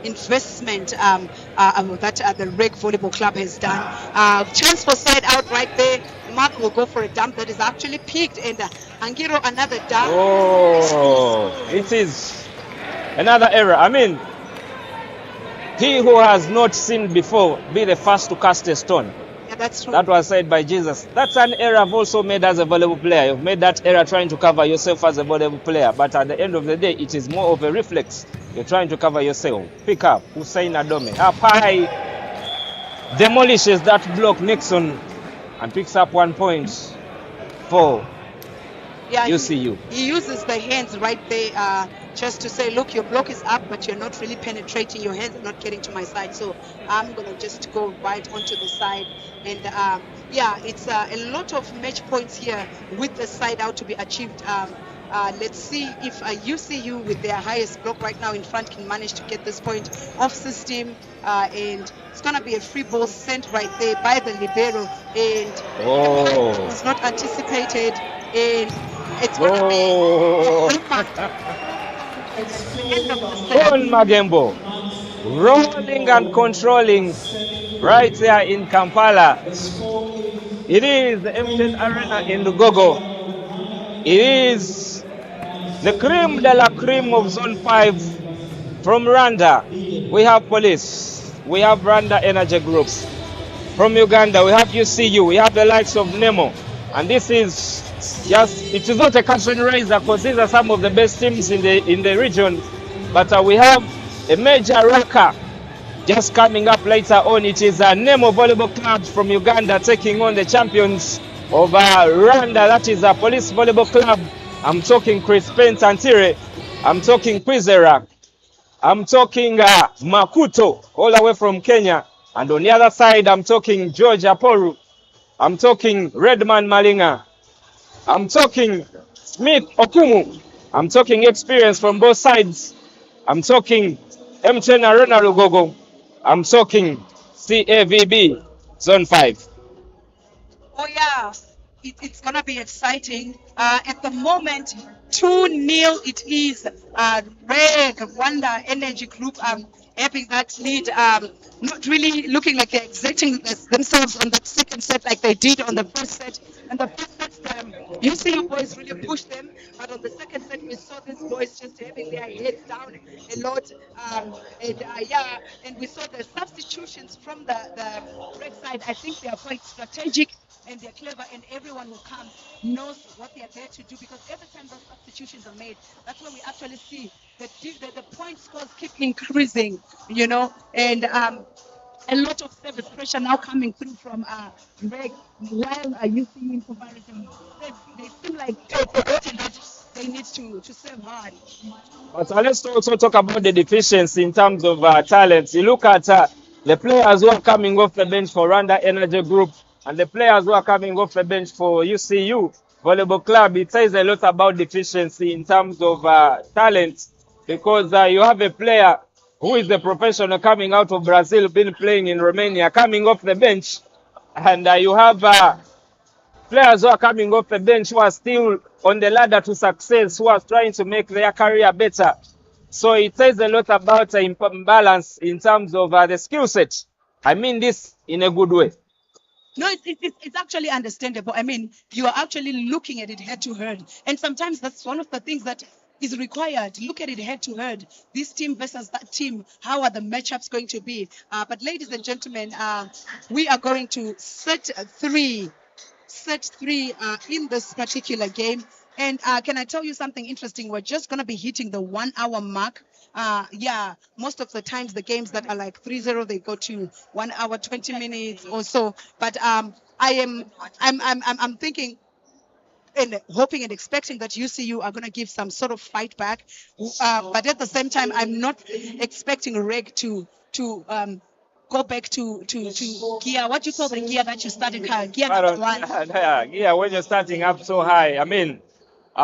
investment that the Reg Volleyball Club has done. Chance for side out right there. Mark will go for a dump that is actually peaked, and Angiro another dump. Oh, it is another error. I mean, he who has not sinned before, be the first to cast a stone. Yeah, that's true. That was said by Jesus. That's an error I've also made as a volleyball player. You've made that error trying to cover yourself as a volleyball player. But at the end of the day, it is more of a reflex. You're trying to cover yourself. Pick up Hussein Adome. Up high. Demolishes that block Nixon and picks up 1 point for UCU. He uses the hands right there just to say, look, your block is up, but you're not really penetrating. Your hands are not getting to my side. So I'm going to just go right onto the side. And it's a lot of match points here with the side out to be achieved. Let's see if UCU with their highest block right now in front can manage to get this point off system. And it's going to be a free ball sent right there by the libero. And it was not anticipated. And it's going to be Ton Magembo rolling and controlling right there in Kampala. It is the MTN Arena in Lugogo. It is the creme de la creme of Zone 5 from Rwanda. We have police. We have Rwanda Energy Groups. From Uganda, we have UCU. We have the likes of Nemo. And this is just, it is not a curtain raiser because these are some of the best teams in the region. But we have a major rocker just coming up later on. It is a Nemo Volleyball Club from Uganda taking on the champions of Rwanda. That is a Police Volleyball Club. I'm talking Chris Pentantire. I'm talking Kwizera. I'm talking Makuto, all the way from Kenya. And on the other side, I'm talking George Aporu. I'm talking Redman Malinga. I'm talking Smith Okumu. I'm talking experience from both sides. I'm talking MTN Arena Lugogo. I'm talking Cavb Zone 5. Oh yeah, it's gonna be exciting. At the moment, 2-0 it is. Reg Rwanda Energy Group having that lead. Not really looking like they're exerting themselves on that second set like they did on the first set. And the first set, UCU boys really pushed them, but on the second set we saw these boys just having their heads down a lot. And we saw the substitutions from the Reg side. I think they are quite strategic and they're clever, and everyone who comes knows what they are there to do, because every time those substitutions are made, that's where we actually see the point scores keep increasing, and a lot of service pressure now coming through from Greg, while you see in comparison, they seem like they've forgotten that they need to serve hard. But let's also talk about the deficiency in terms of talent. You look at the players who are coming off the bench for Rwanda Energy Group and the players who are coming off the bench for UCU Volleyball Club. It says a lot about deficiency in terms of talent, because you have a player who is a professional coming out of Brazil, been playing in Romania, coming off the bench, and you have players who are coming off the bench who are still on the ladder to success, who are trying to make their career better. So it says a lot about the imbalance in terms of the skill set. I mean this in a good way. No, it's actually understandable. I mean, you are actually looking at it head to head. And sometimes that's one of the things that is required. Look at it head to head. This team versus that team. How are the matchups going to be? But ladies and gentlemen, we are going to set three in this particular game. And can I tell you something interesting? We're just going to be hitting the 1 hour mark. Yeah, most of the times the games that are like 3-0, they go to 1 hour, 20 minutes or so. But I'm thinking and hoping and expecting that UCU are going to give some sort of fight back. But at the same time, I'm not expecting Reg to go back to gear. What do you call the gear that you started? Gear number one. Yeah, when you're starting up so high, I mean,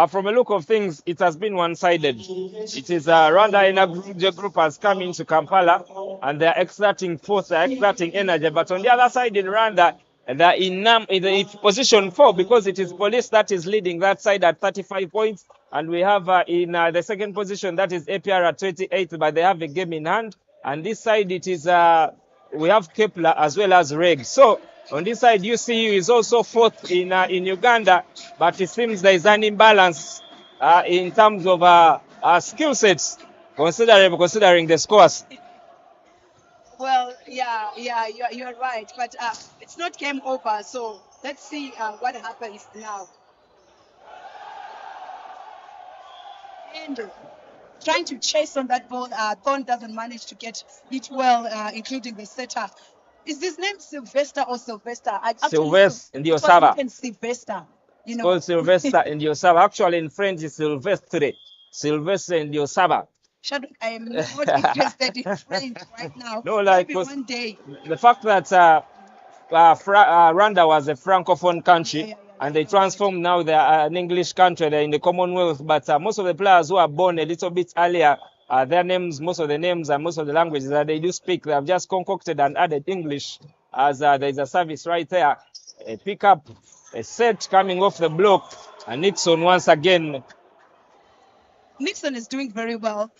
from a look of things, it has been one-sided. It is Rwanda Energy Group has come into Kampala and they're exerting force, they're exerting energy. But on the other side in Rwanda, they're in position 4 because it is police that is leading that side at 35 points. And we have in the second position, that is APR at 28, but they have a game in hand. And this side, it is we have Kepler as well as Reg. So on this side, UCU is also 4th in Uganda, but it seems there is an imbalance in terms of skill sets, considering the scores. Well, yeah, you're right, but it's not game over. So let's see what happens now. And trying to chase on that ball, Thorn doesn't manage to get it well, including the setter. Is his name Sylvester or Sylvester? Sylvester in the Osaba. Sylvester. It's called Sylvester in the Osaba. Actually, in French, it's Sylvestre. Sylvester in the Osaba. Shadow, I am not interested in French right now. No, like maybe one day. The fact that Rwanda was a francophone country, and they transformed now they are an English country. They're in the Commonwealth, but most of the players who are born a little bit earlier, their names, most of the names and most of the languages that they do speak, they have just concocted and added English. As there's a service right there, a pickup, a set coming off the block, and Nixon once again. Nixon is doing very well.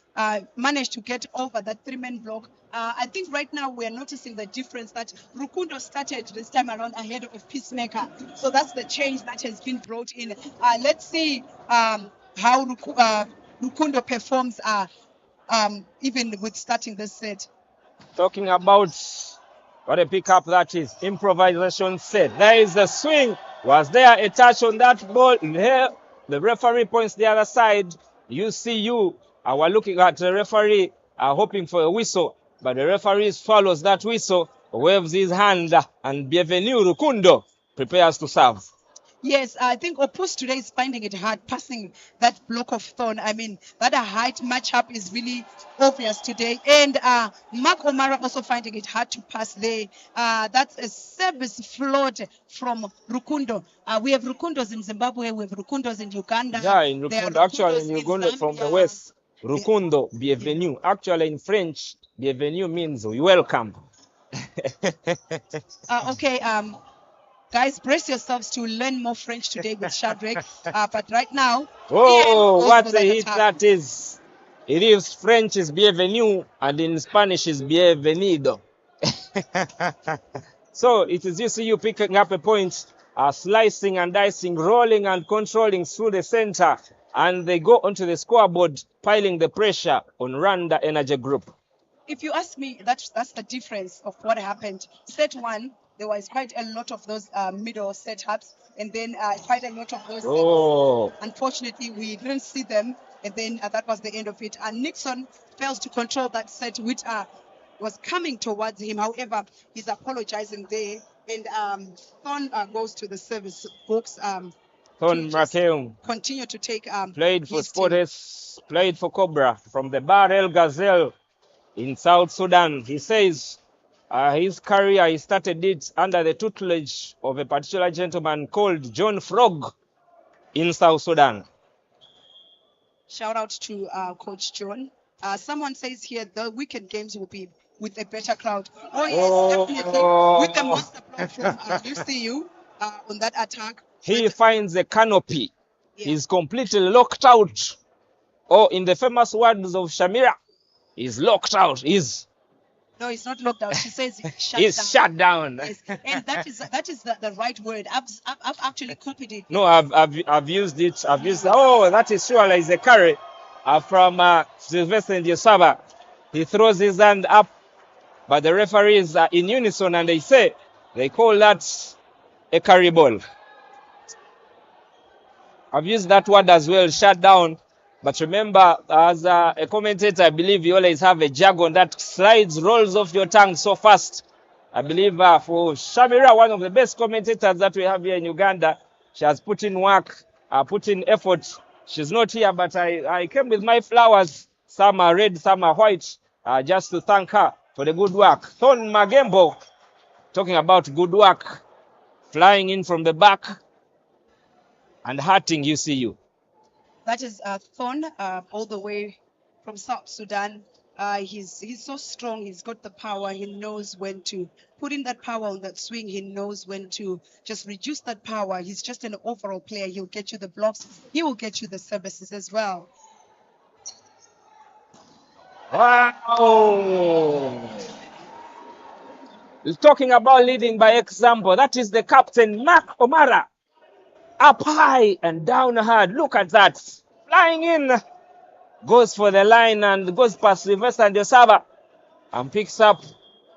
Managed to get over that 3-man block. I think right now we're noticing the difference that Rukundo started this time around ahead of Peacemaker. So that's the change that has been brought in. Let's see how Rukundo performs even with starting this set. Talking about what a pickup that is, improvisation set. There is the swing. Was there a touch on that ball? Here, the referee points the other side. UCU we're looking at the referee hoping for a whistle, but the referee follows that whistle, waves his hand, and Bienvenue Rukundo prepares to serve. Yes, I think Opus today is finding it hard passing that block of Thorn. I mean, that height matchup is really obvious today. And Mark O'Mara also finding it hard to pass there. That's a service flawed from Rukundo. We have Rukundos in Zimbabwe, we have Rukundos in Uganda. Yeah, in Rukundo, actually in Uganda from the west. Rukundo, bienvenue. Actually in French, bienvenue means welcome. Okay, guys, brace yourselves to learn more French today with Shadrach. But right now, what a hit that is! It is French is bienvenue, and in Spanish is bienvenido. So it is UCU picking up a point, slicing and dicing, rolling and controlling through the center, and they go onto the scoreboard, piling the pressure on Rwanda Energy Group. If you ask me, that's the difference of what happened. Set 1. There was quite a lot of those middle setups, and then quite a lot of those. Unfortunately, we didn't see them and then that was the end of it. And Nixon fails to control that set, which was coming towards him. However, he's apologizing there, and Thorn goes to the service box. Thorn Rakeum Continue to take played for his team. Sportes, played for Cobra from the Barrel Gazelle in South Sudan. He says his career, he started it under the tutelage of a particular gentleman called John Frog in South Sudan. Shout out to Coach John. Someone says here the weekend games will be with a better crowd. Oh yes, definitely. With the master plan from UCU on that attack. He finds a canopy. Yeah. He's completely locked out. Or in the famous words of Shamira, he's locked out. No, it's not locked out. She says he's shut down. Yes. And that is the right word. I've actually copied it. No, I've used it. Oh, that is surely is a carry from Sylvester Ndiosaba. He throws his hand up, but the referees are in unison and they call that a carry ball. I've used that word as well, shut down. But remember, as a commentator, I believe you always have a jargon that rolls off your tongue so fast. I believe for Shamira, one of the best commentators that we have here in Uganda, she has put in work, put in effort. She's not here, but I came with my flowers. Some are red, some are white, just to thank her for the good work. Thorn Magembo, talking about good work, flying in from the back and hurting UCU. That is Thorn, all the way from South Sudan. He's so strong. He's got the power. He knows when to put in that power on that swing. He knows when to just reduce that power. He's just an overall player. He'll get you the blocks. He will get you the services as well. Wow! He's talking about leading by example. That is the captain, Mark Omara. Up high and down hard. Look at that. Flying in. Goes for the line and goes past Sylvester Ndiosaba and picks up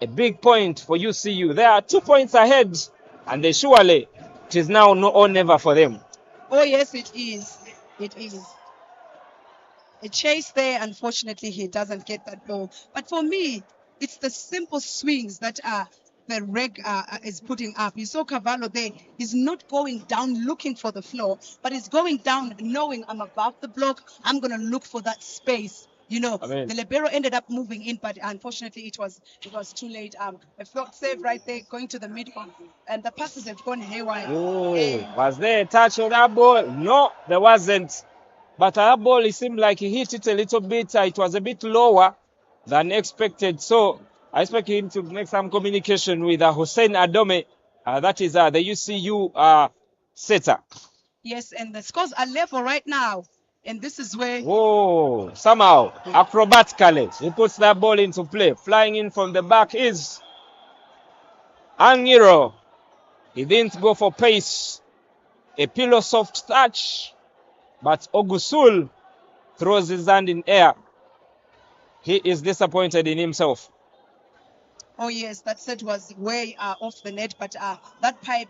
a big point for UCU. They are 2 points ahead, and surely it is now no or never for them. Oh, yes, it is. It is. A chase there. Unfortunately, he doesn't get that ball. But for me, it's the simple swings that are the reg is putting up. You saw Cavallo there. He's not going down looking for the floor, but he's going down knowing I'm above the block. I'm going to look for that space. You know, the libero ended up moving in, but unfortunately it was too late. A float save right there, going to the midfield, and the passes have gone haywire. Was there a touch on that ball? No, there wasn't. But that ball, it seemed like he hit it a little bit. It was a bit lower than expected. So I expect him to make some communication with Hussein Adome. That is the UCU setter. Yes, and the scores are level right now. And this is where... Oh, somehow, acrobatically, he puts that ball into play. Flying in from the back is Angiro. He didn't go for pace. A pillow soft touch. But Ogusul throws his hand in air. He is disappointed in himself. Oh, yes, that set was way off the net, but that pipe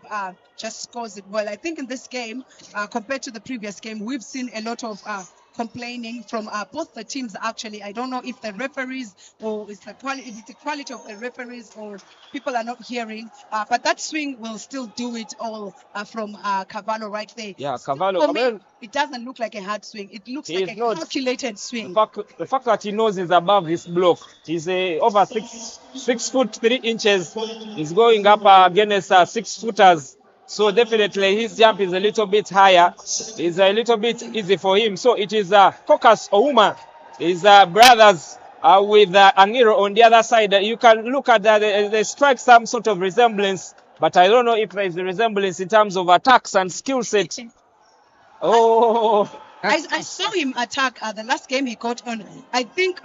just scores it well. I think in this game, compared to the previous game, we've seen a lot of complaining from both the teams, actually. I don't know if the referees or it's the quality of the referees or people are not hearing, but that swing will still do it all from Cavallo right there. Yeah, Cavallo. For me, it doesn't look like a hard swing. It looks like a calculated swing. The fact that he knows he's above his block. He's over 6 foot 3 inches. He's going up against 6-footers. So definitely his jump is a little bit higher. It's a little bit easy for him. So it is Caucus Ouma. His brothers with Angiro on the other side. You can look at that. They strike some sort of resemblance. But I don't know if there is a resemblance in terms of attacks and skill set. Oh. I saw him attack the last game he got on. I think...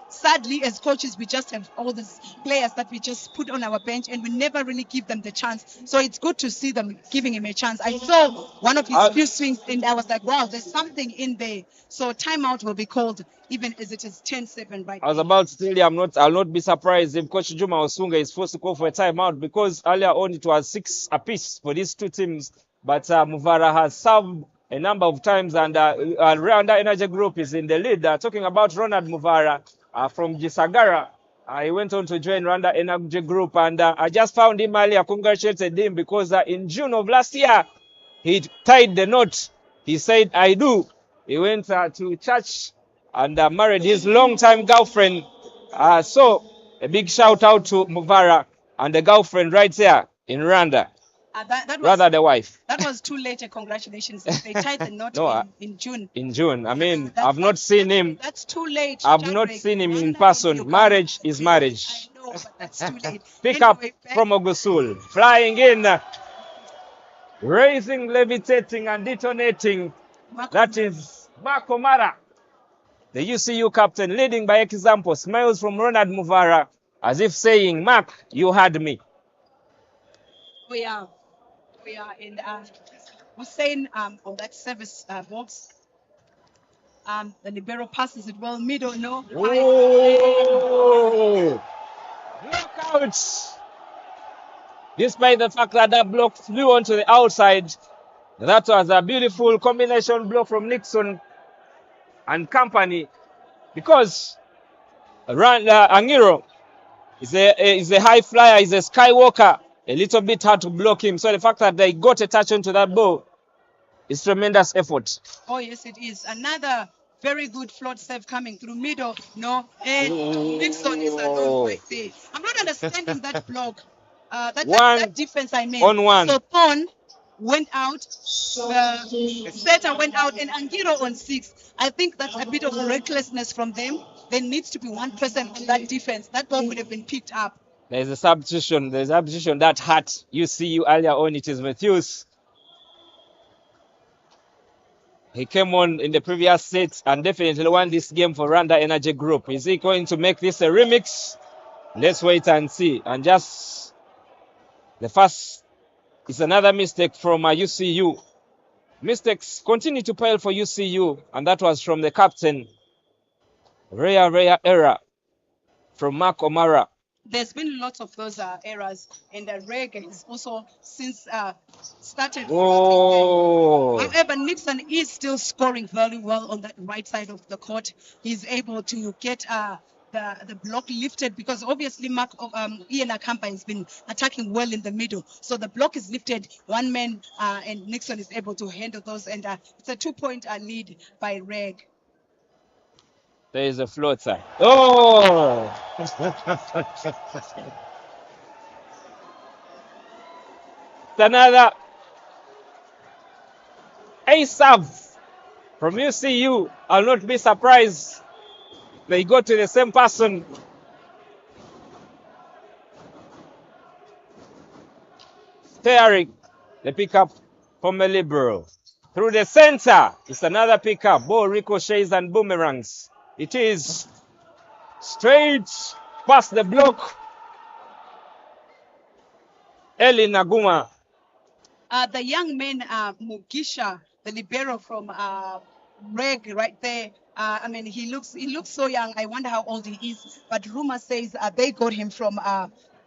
sadly, as coaches, we just have all these players that we just put on our bench and we never really give them the chance. So it's good to see them giving him a chance. I saw one of his few swings and I was like, wow, there's something in there. So timeout will be called even as it is 10-7 right now. I was about to tell you, I'll not be surprised if Coach Juma Osunga is forced to call for a timeout because earlier on it was 6 apiece for these two teams. But Muvara has served a number of times, and Rwanda Energy Group is in the lead. Talking about Ronald Muvara from Gisagara, he went on to join Rwanda Energy Group, and I just found him earlier, congratulated him, because in June of last year, he tied the knot. He said, I do. He went to church and married his longtime girlfriend. So a big shout out to Muvara and the girlfriend right there in Rwanda. Rather the wife. That was too late. Congratulations. They tied the knot No, in June. In June. I mean, I've not seen him. That's too late. I've not seen him in person. Marriage is marriage. I know, but that's too late. Pick up from Ogusul. Flying in. Raising, levitating, and detonating. That is Marco Mara, the UCU captain, leading by example. Smiles from Ronald Muvara, as if saying, Mark, you had me. We are in Hussein on that service box. The libero passes it well, middle, no. Oh! Blockouts! Despite the fact that that block flew onto the outside, that was a beautiful combination block from Nixon and company, because Angiro is a high flyer, is a skywalker. A little bit hard to block him. So the fact that they got a touch onto that ball is tremendous effort. Oh, yes, it is. Another very good float save coming through middle. No, and Nixon is alone right there. I'm not understanding that block. That defense, I mean. On one. So Thorn went out, Setter went out, and Angiro on 6. I think that's a bit of recklessness from them. There needs to be one person on that defense. That ball would have been picked up. There's a substitution. There's a substitution that hurt. You earlier on. It is Matthews. He came on in the previous set and definitely won this game for Rwanda Energy Group. Is he going to make this a remix? Let's wait and see. And just the first is another mistake from UCU. Mistakes continue to pile for UCU, and that was from the captain. Rare error from Mark O'Mara. There's been lots of those errors, and Reg has also since started. Oh. However, Nixon is still scoring very well on that right side of the court. He's able to get the block lifted, because obviously Ian Akampa has been attacking well in the middle. So the block is lifted, one man, and Nixon is able to handle those, and it's a 2-point lead by Reg. There is a floater. Oh! It's another A-sub from UCU. I'll not be surprised they go to the same person. Tearing the pickup from a liberal. Through the center, it's another pickup. Ball ricochets and boomerangs. It is straight past the block. Eli Naguma. The young man, Mugisha, the libero from Reg right there. I mean, he looks so young. I wonder how old he is. But rumor says they got him from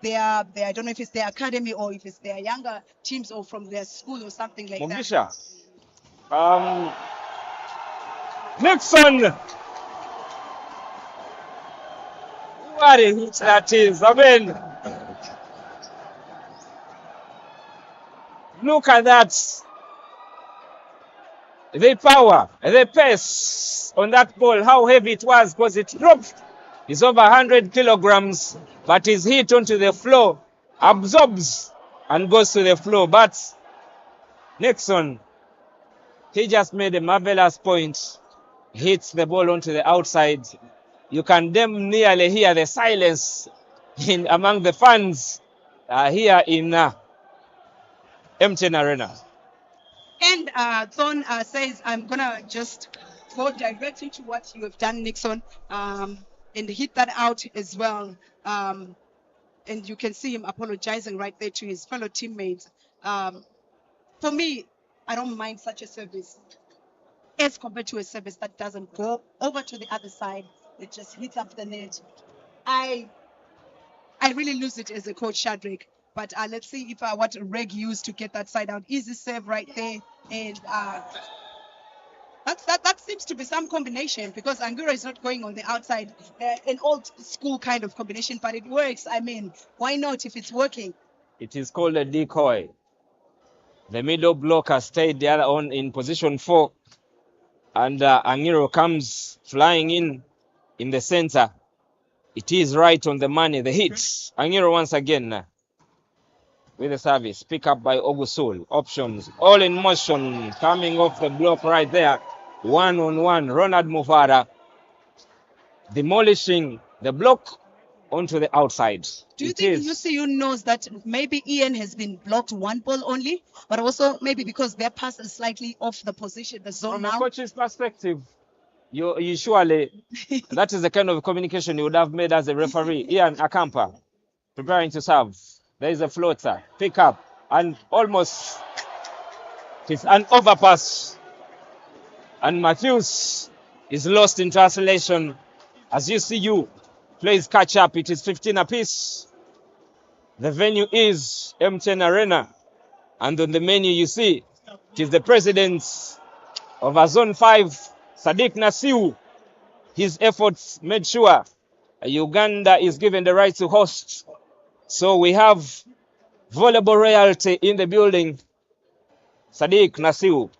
their I don't know if it's their academy or if it's their younger teams or from their school or something like Mugisha. Nixon. What a hit that is. I mean, look at that. The power, the pace on that ball, how heavy it was, because it dropped. It's over 100 kilograms, but is hit onto the floor, absorbs, and goes to the floor. But Nixon, he just made a marvelous point. Hits the ball onto the outside. You can damn nearly hear the silence among the fans here in MTN Arena. And Thorn says, I'm going to just go directly to what you have done, Nixon, and hit that out as well. And you can see him apologizing right there to his fellow teammates. For me, I don't mind such a service as compared to a service that doesn't go over to the other side. It just hits up the net. I really lose it as a coach, Shadrach. But let's see if what Reg used to get that side out. Easy save right there. And that seems to be some combination because Angura is not going on the outside, an old school kind of combination, but it works. I mean, why not if it's working? It is called a decoy. The middle blocker stayed the other on in position 4, and Angiro comes flying in the center. It is right on the money. The hit. Angiro once again with the service. Pick up by Ogusul. Options all in motion. Coming off the block right there. 1-on-1. Ronald Muvara demolishing the block onto the outside. Do you think UCU knows that maybe Ian has been blocked one ball only, but also maybe because their pass is slightly off the position, the zone From now? a coach's perspective, you surely, that is the kind of communication you would have made as a referee. Ian Akampa preparing to serve. There is a floater. Pick up. And almost it's an overpass. And Matthews is lost in translation. As UCU plays catch up, it is 15 apiece. The venue is MTN Arena. And on the menu you see, it is the president of a Zone 5, Sadiq Nasiu. His efforts made sure Uganda is given the right to host. So we have volleyball royalty in the building. Sadiq Nasiu.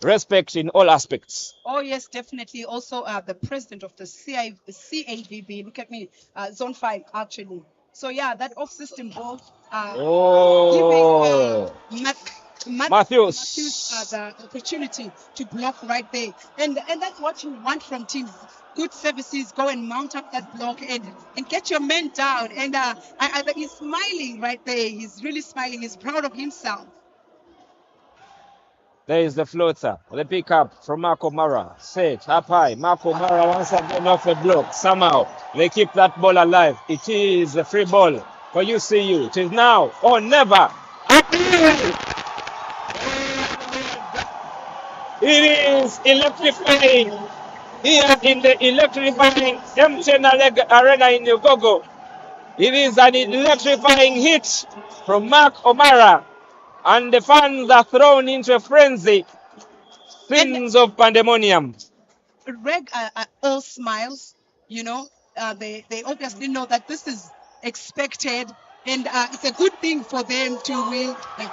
Respect in all aspects. Oh, yes, definitely. Also, the president of the CAVB, look at me, Zone 5, actually. So, yeah, that off-system ball giving Matthews the opportunity to block right there. And that's what you want from teams. Good services, go and mount up that block and get your men down. And he's smiling right there. He's really smiling. He's proud of himself. There is the floater. The pickup from Marco Mara. Set up high. Marco Mara once again off the block. Somehow they keep that ball alive. It is a free ball for UCU. It is now or never. It is electrifying here in the electrifying MTN Arena in Ugogo. It is an electrifying hit from Mark O'Mara. And the fans are thrown into a frenzy. Scenes of pandemonium. Reg are all smiles, you know. They obviously know that this is expected, and it's a good thing for them to win. This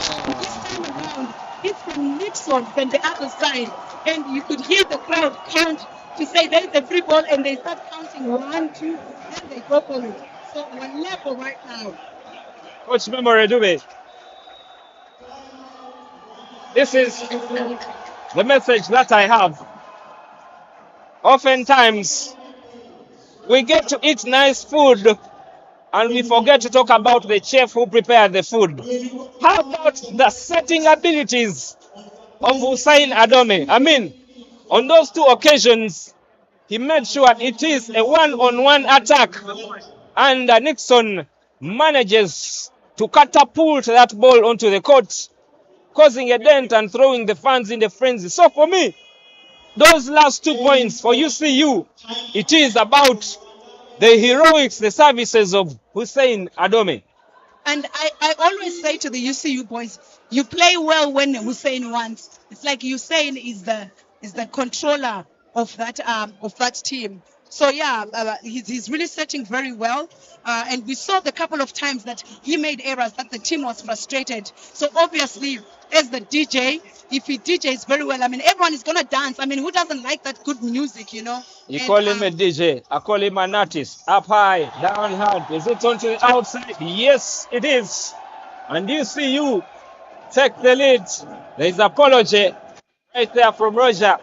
time around, it's from Nixon from the other side, and you could hear the crowd count to say there's a free ball, and they start counting 1, 2, then they go for it. So we're level right now. Coach Memory Dube. This is the message that I have. Oftentimes, we get to eat nice food and we forget to talk about the chef who prepared the food. How about the setting abilities of Hussein Adome? I mean, on those 2 occasions, he made sure it is a one-on-one attack. And Nixon manages to catapult that ball onto the court, causing a dent and throwing the fans in the frenzy. So for me, those last 2 points for UCU, it is about the heroics, the services of Hussein Adome. And I always say to the UCU boys, you play well when Hussein wants. It's like Hussein is the controller of that team. So yeah, he's really setting very well. And we saw the couple of times that he made errors, that the team was frustrated. So obviously, as the DJ, if he DJs very well, I mean, everyone is going to dance. I mean, who doesn't like that good music, you know? You call him a DJ. I call him an artist. Up high, down hard. Is it onto the outside? Yes, it is. And UCU take the lead. There is apology right there from Roger.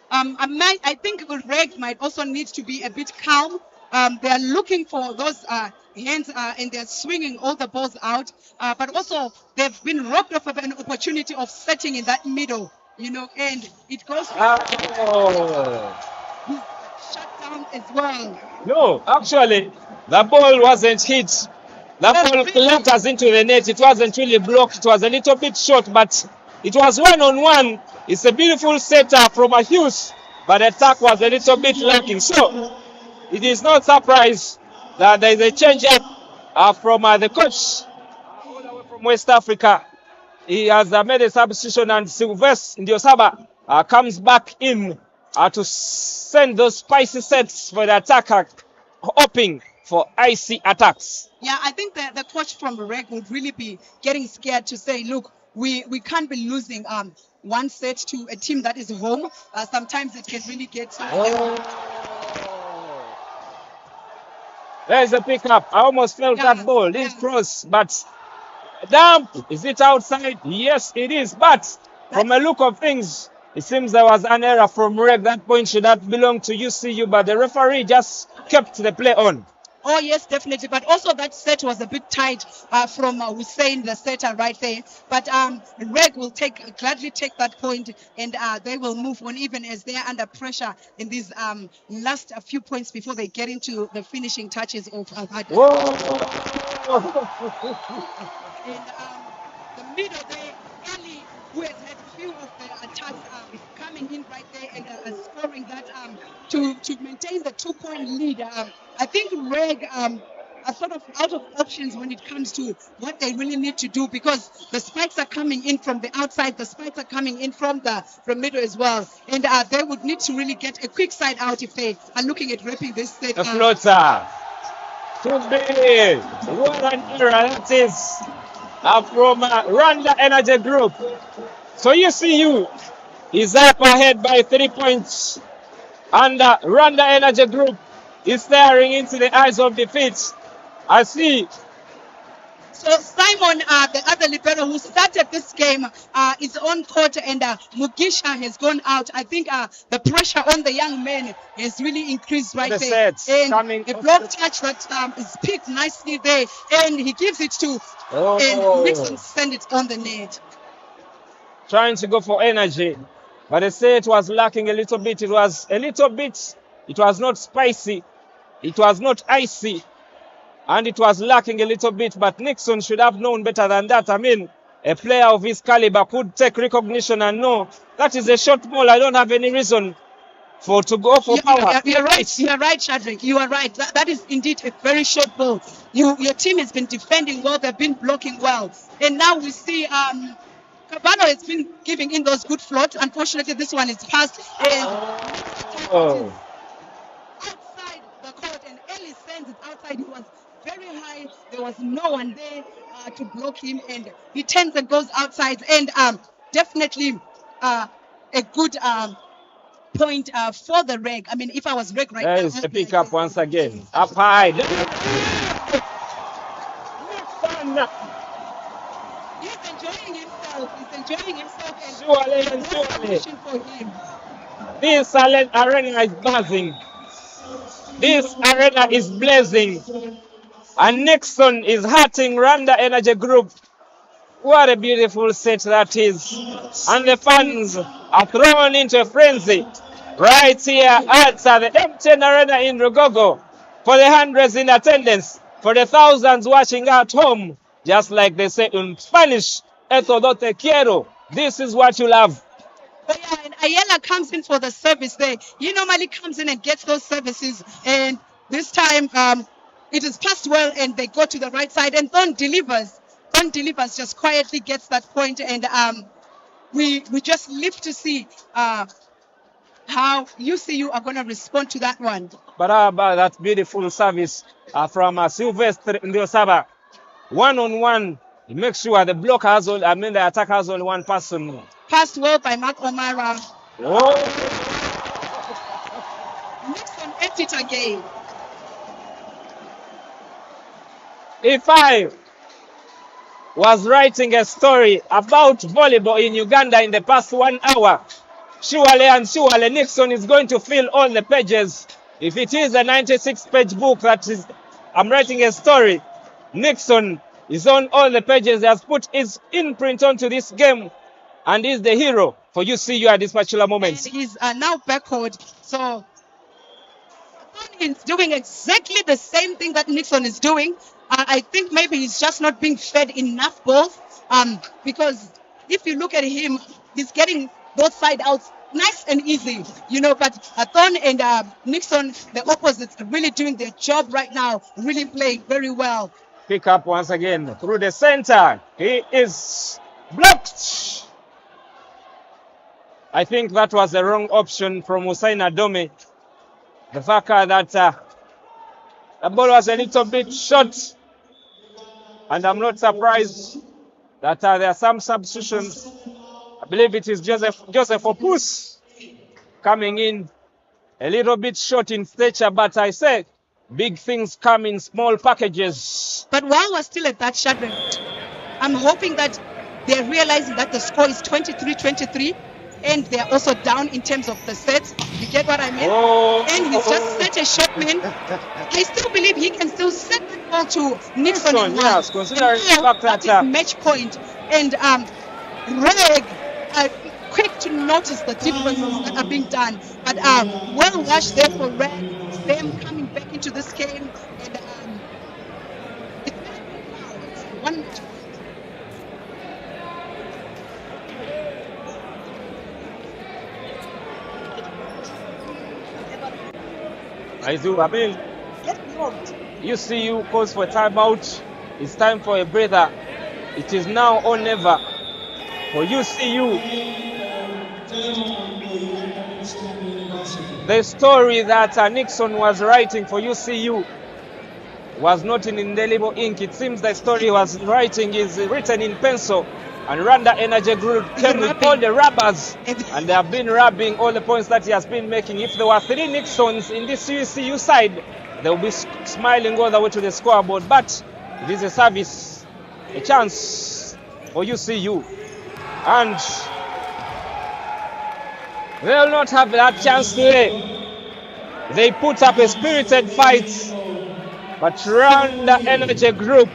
I think Reg might also need to be a bit calm. They are looking for those hands and they're swinging all the balls out. But also they've been robbed of an opportunity of setting in that middle, you know, and it goes shut down as well. No, actually, the ball wasn't hit. The ball clatters into the net. It wasn't really blocked. It was a little bit short, but it was one-on-one. It's a beautiful setup from a Hughes, but the attack was a little bit lacking. So it is not surprise that there is a change up from the coach from West Africa. He has made a substitution, and Sylvester Ndiosaba comes back in to send those spicy sets for the attacker, hoping for icy attacks. Yeah, I think the coach from Reg would really be getting scared to say, look, we can't be losing one set to a team that is home. Sometimes it can really get. There's a pickup. I almost felt Yeah, that ball. This yeah. cross, but damp. Is it outside? Yes, it is. But from a look of things, it seems there was an error from Reg. That point should have belonged to UCU, but the referee just kept the play on. Oh, yes, definitely. But also that set was a bit tight from Hussein, the setter right there. But Reg will gladly take that point, and they will move on even as they are under pressure in these last few points before they get into the finishing touches of that. And the middle there, Ellie, who has had few of the attacks coming in right there and scoring that to maintain the 2-point lead. I think Reg are sort of out of options when it comes to what they really need to do, because the spikes are coming in from the outside, the spikes are coming in from the middle as well, and they would need to really get a quick side out if they are looking at wrapping this set. The floater. Too big. What an error that is from Rwanda Energy Group. So UCU is up ahead by 3 points, and Rwanda Energy Group is staring into the eyes of defeat. I see. So Simon, the other libero who started this game, is on court, and Mugisha has gone out. I think the pressure on the young man has really increased right The there. sets And coming a off block touch that is picked nicely there, and he gives it to, and Nixon send it on the net. Trying to go for energy, but the set was lacking a little bit. It was not spicy, it was not icy, and it was lacking a little bit. But Nixon should have known better than that. I mean, a player of his caliber could take recognition and know that is a short ball. I don't have any reason to go for power. You're right. You are right, Shadrach. You are right. That is indeed a very short ball. Your team has been defending well. They've been blocking well, and now we see Cavb has been giving in those good floats. Unfortunately, this one is passed and outside the court, and Ellie sends it outside. He was very high. There was no one there to block him, and he turns and goes outside. And definitely a good point for the Reg. I mean, if I was Reg right now, there is a pickup once again. Up high. He's enjoying himself. Surely. This arena is buzzing. This arena is blazing. And Nixon is hurting Rwanda Energy Group. What a beautiful set that is. And the fans are thrown into a frenzy right here at the MTN Arena in Rugogo. For the hundreds in attendance, for the thousands watching at home, just like they say in Spanish, "Esto no te quiero." This is what you love. But yeah, and Ayala comes in for the service there. He normally comes in and gets those services, and this time it is passed well, and they go to the right side, and Thon delivers. Thon delivers, just quietly gets that point, and we just live to see how UCU are going to respond to that one. But how about that beautiful service from Sylvester Ndiosaba? One-on-one, he makes sure the the attack has only one person. Passed well by Mark O'Mara. Nixon ate it again. If I was writing a story about volleyball in Uganda in the past 1 hour, surely Nixon is going to fill all the pages. If it is a 96-page book I'm writing a story, Nixon is on all the pages. He has put his imprint onto this game, and is the hero for UCU at this particular moment. And he's now backward, so he's doing exactly the same thing that Nixon is doing. I think maybe he's just not being fed enough balls, because if you look at him, he's getting both side outs nice and easy, but Thon and Nixon, the opposites, are really doing their job right now, really playing very well. Pick up once again through the center. He is Blocked. I think that was the wrong option from Hussein Adome. The fact that the ball was a little bit short, and I'm not surprised that there are some substitutions. I believe it is Joseph Opus coming in a little bit short in stature, but I say big things come in small packages. But while we're still at that, Shadrach, I'm hoping that they're realizing that the score is 23-23, and they're also down in terms of the sets. You get what I mean? And he's just such a shot man. I still believe he can still set the ball to Nixon in Yes, considering the fact that match point. And Reg are quick to notice the differences that are being done. But well watched there for Reg, them coming back into this game. And it's one match. I mean, UCU calls for timeout. It's time for a breather. It is now or never for UCU. The story that Nixon was writing for UCU was not in indelible ink. It seems the story he was writing is written in pencil. And Rwanda Energy Group came with all the rubbers, and they have been rubbing all the points that he has been making. If there were 3 Nixons in this UCU side, they will be smiling all the way to the scoreboard. But it is a service, a chance for UCU. And they will not have that chance today. They put up a spirited fight, but Rwanda Energy Group,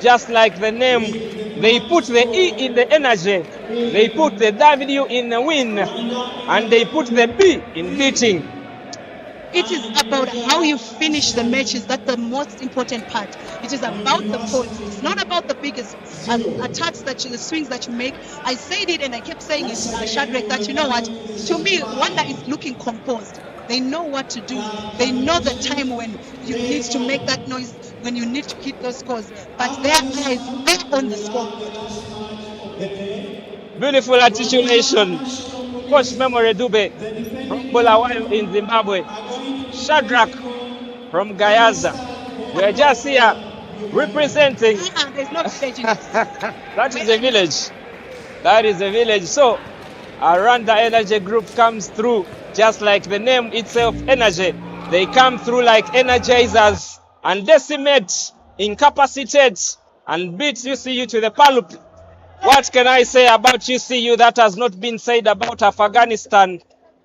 just like the name, they put the E in the energy, they put the W in the win, and they put the B in beating. It is about how you finish the matches. That's the most important part. It is about the points. It's not about the biggest attacks the swings that you make. I said it and I kept saying it to Shadrach that, you know what, to me, Rwanda is looking composed. They know what to do. They know the time when you need to make that noise, when you need to hit those scores. But their eyes are on the scoreboard. Beautiful articulation. Coach Memory Dube from Bulawayo in Zimbabwe. Shadrach from Gayaza. We are just here representing. There's no village in it. That is a village. That is a village. So, Rwanda Energy Group comes through just like the name itself, energy. They come through like energizers and decimate, incapacitate, and beat UCU to the pulp. What can I say about UCU that has not been said about Afghanistan?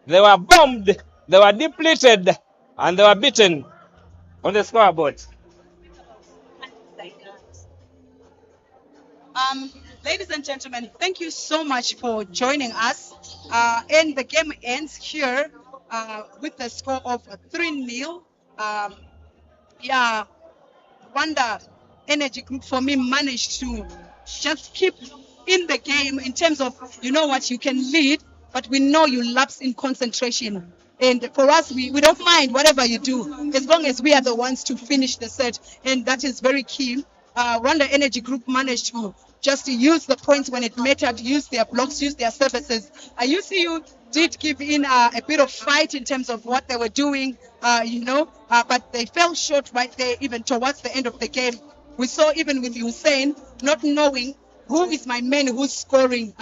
They were bombed, they were depleted, and they were beaten on the scoreboard. Ladies and gentlemen, thank you so much for joining us. And the game ends here with the score of 3-0. Rwanda Energy Group, for me, managed to just keep in the game in terms of, you know what, you can lead, but we know you lapse in concentration. And for us, we don't mind whatever you do, as long as we are the ones to finish the set. And that is very key. Rwanda Energy Group managed to just use the points when it mattered, use their blocks, use their services. UCU did give in a bit of fight in terms of what they were doing, but they fell short right there, even towards the end of the game. We saw even with Hussein not knowing who is my man who's scoring.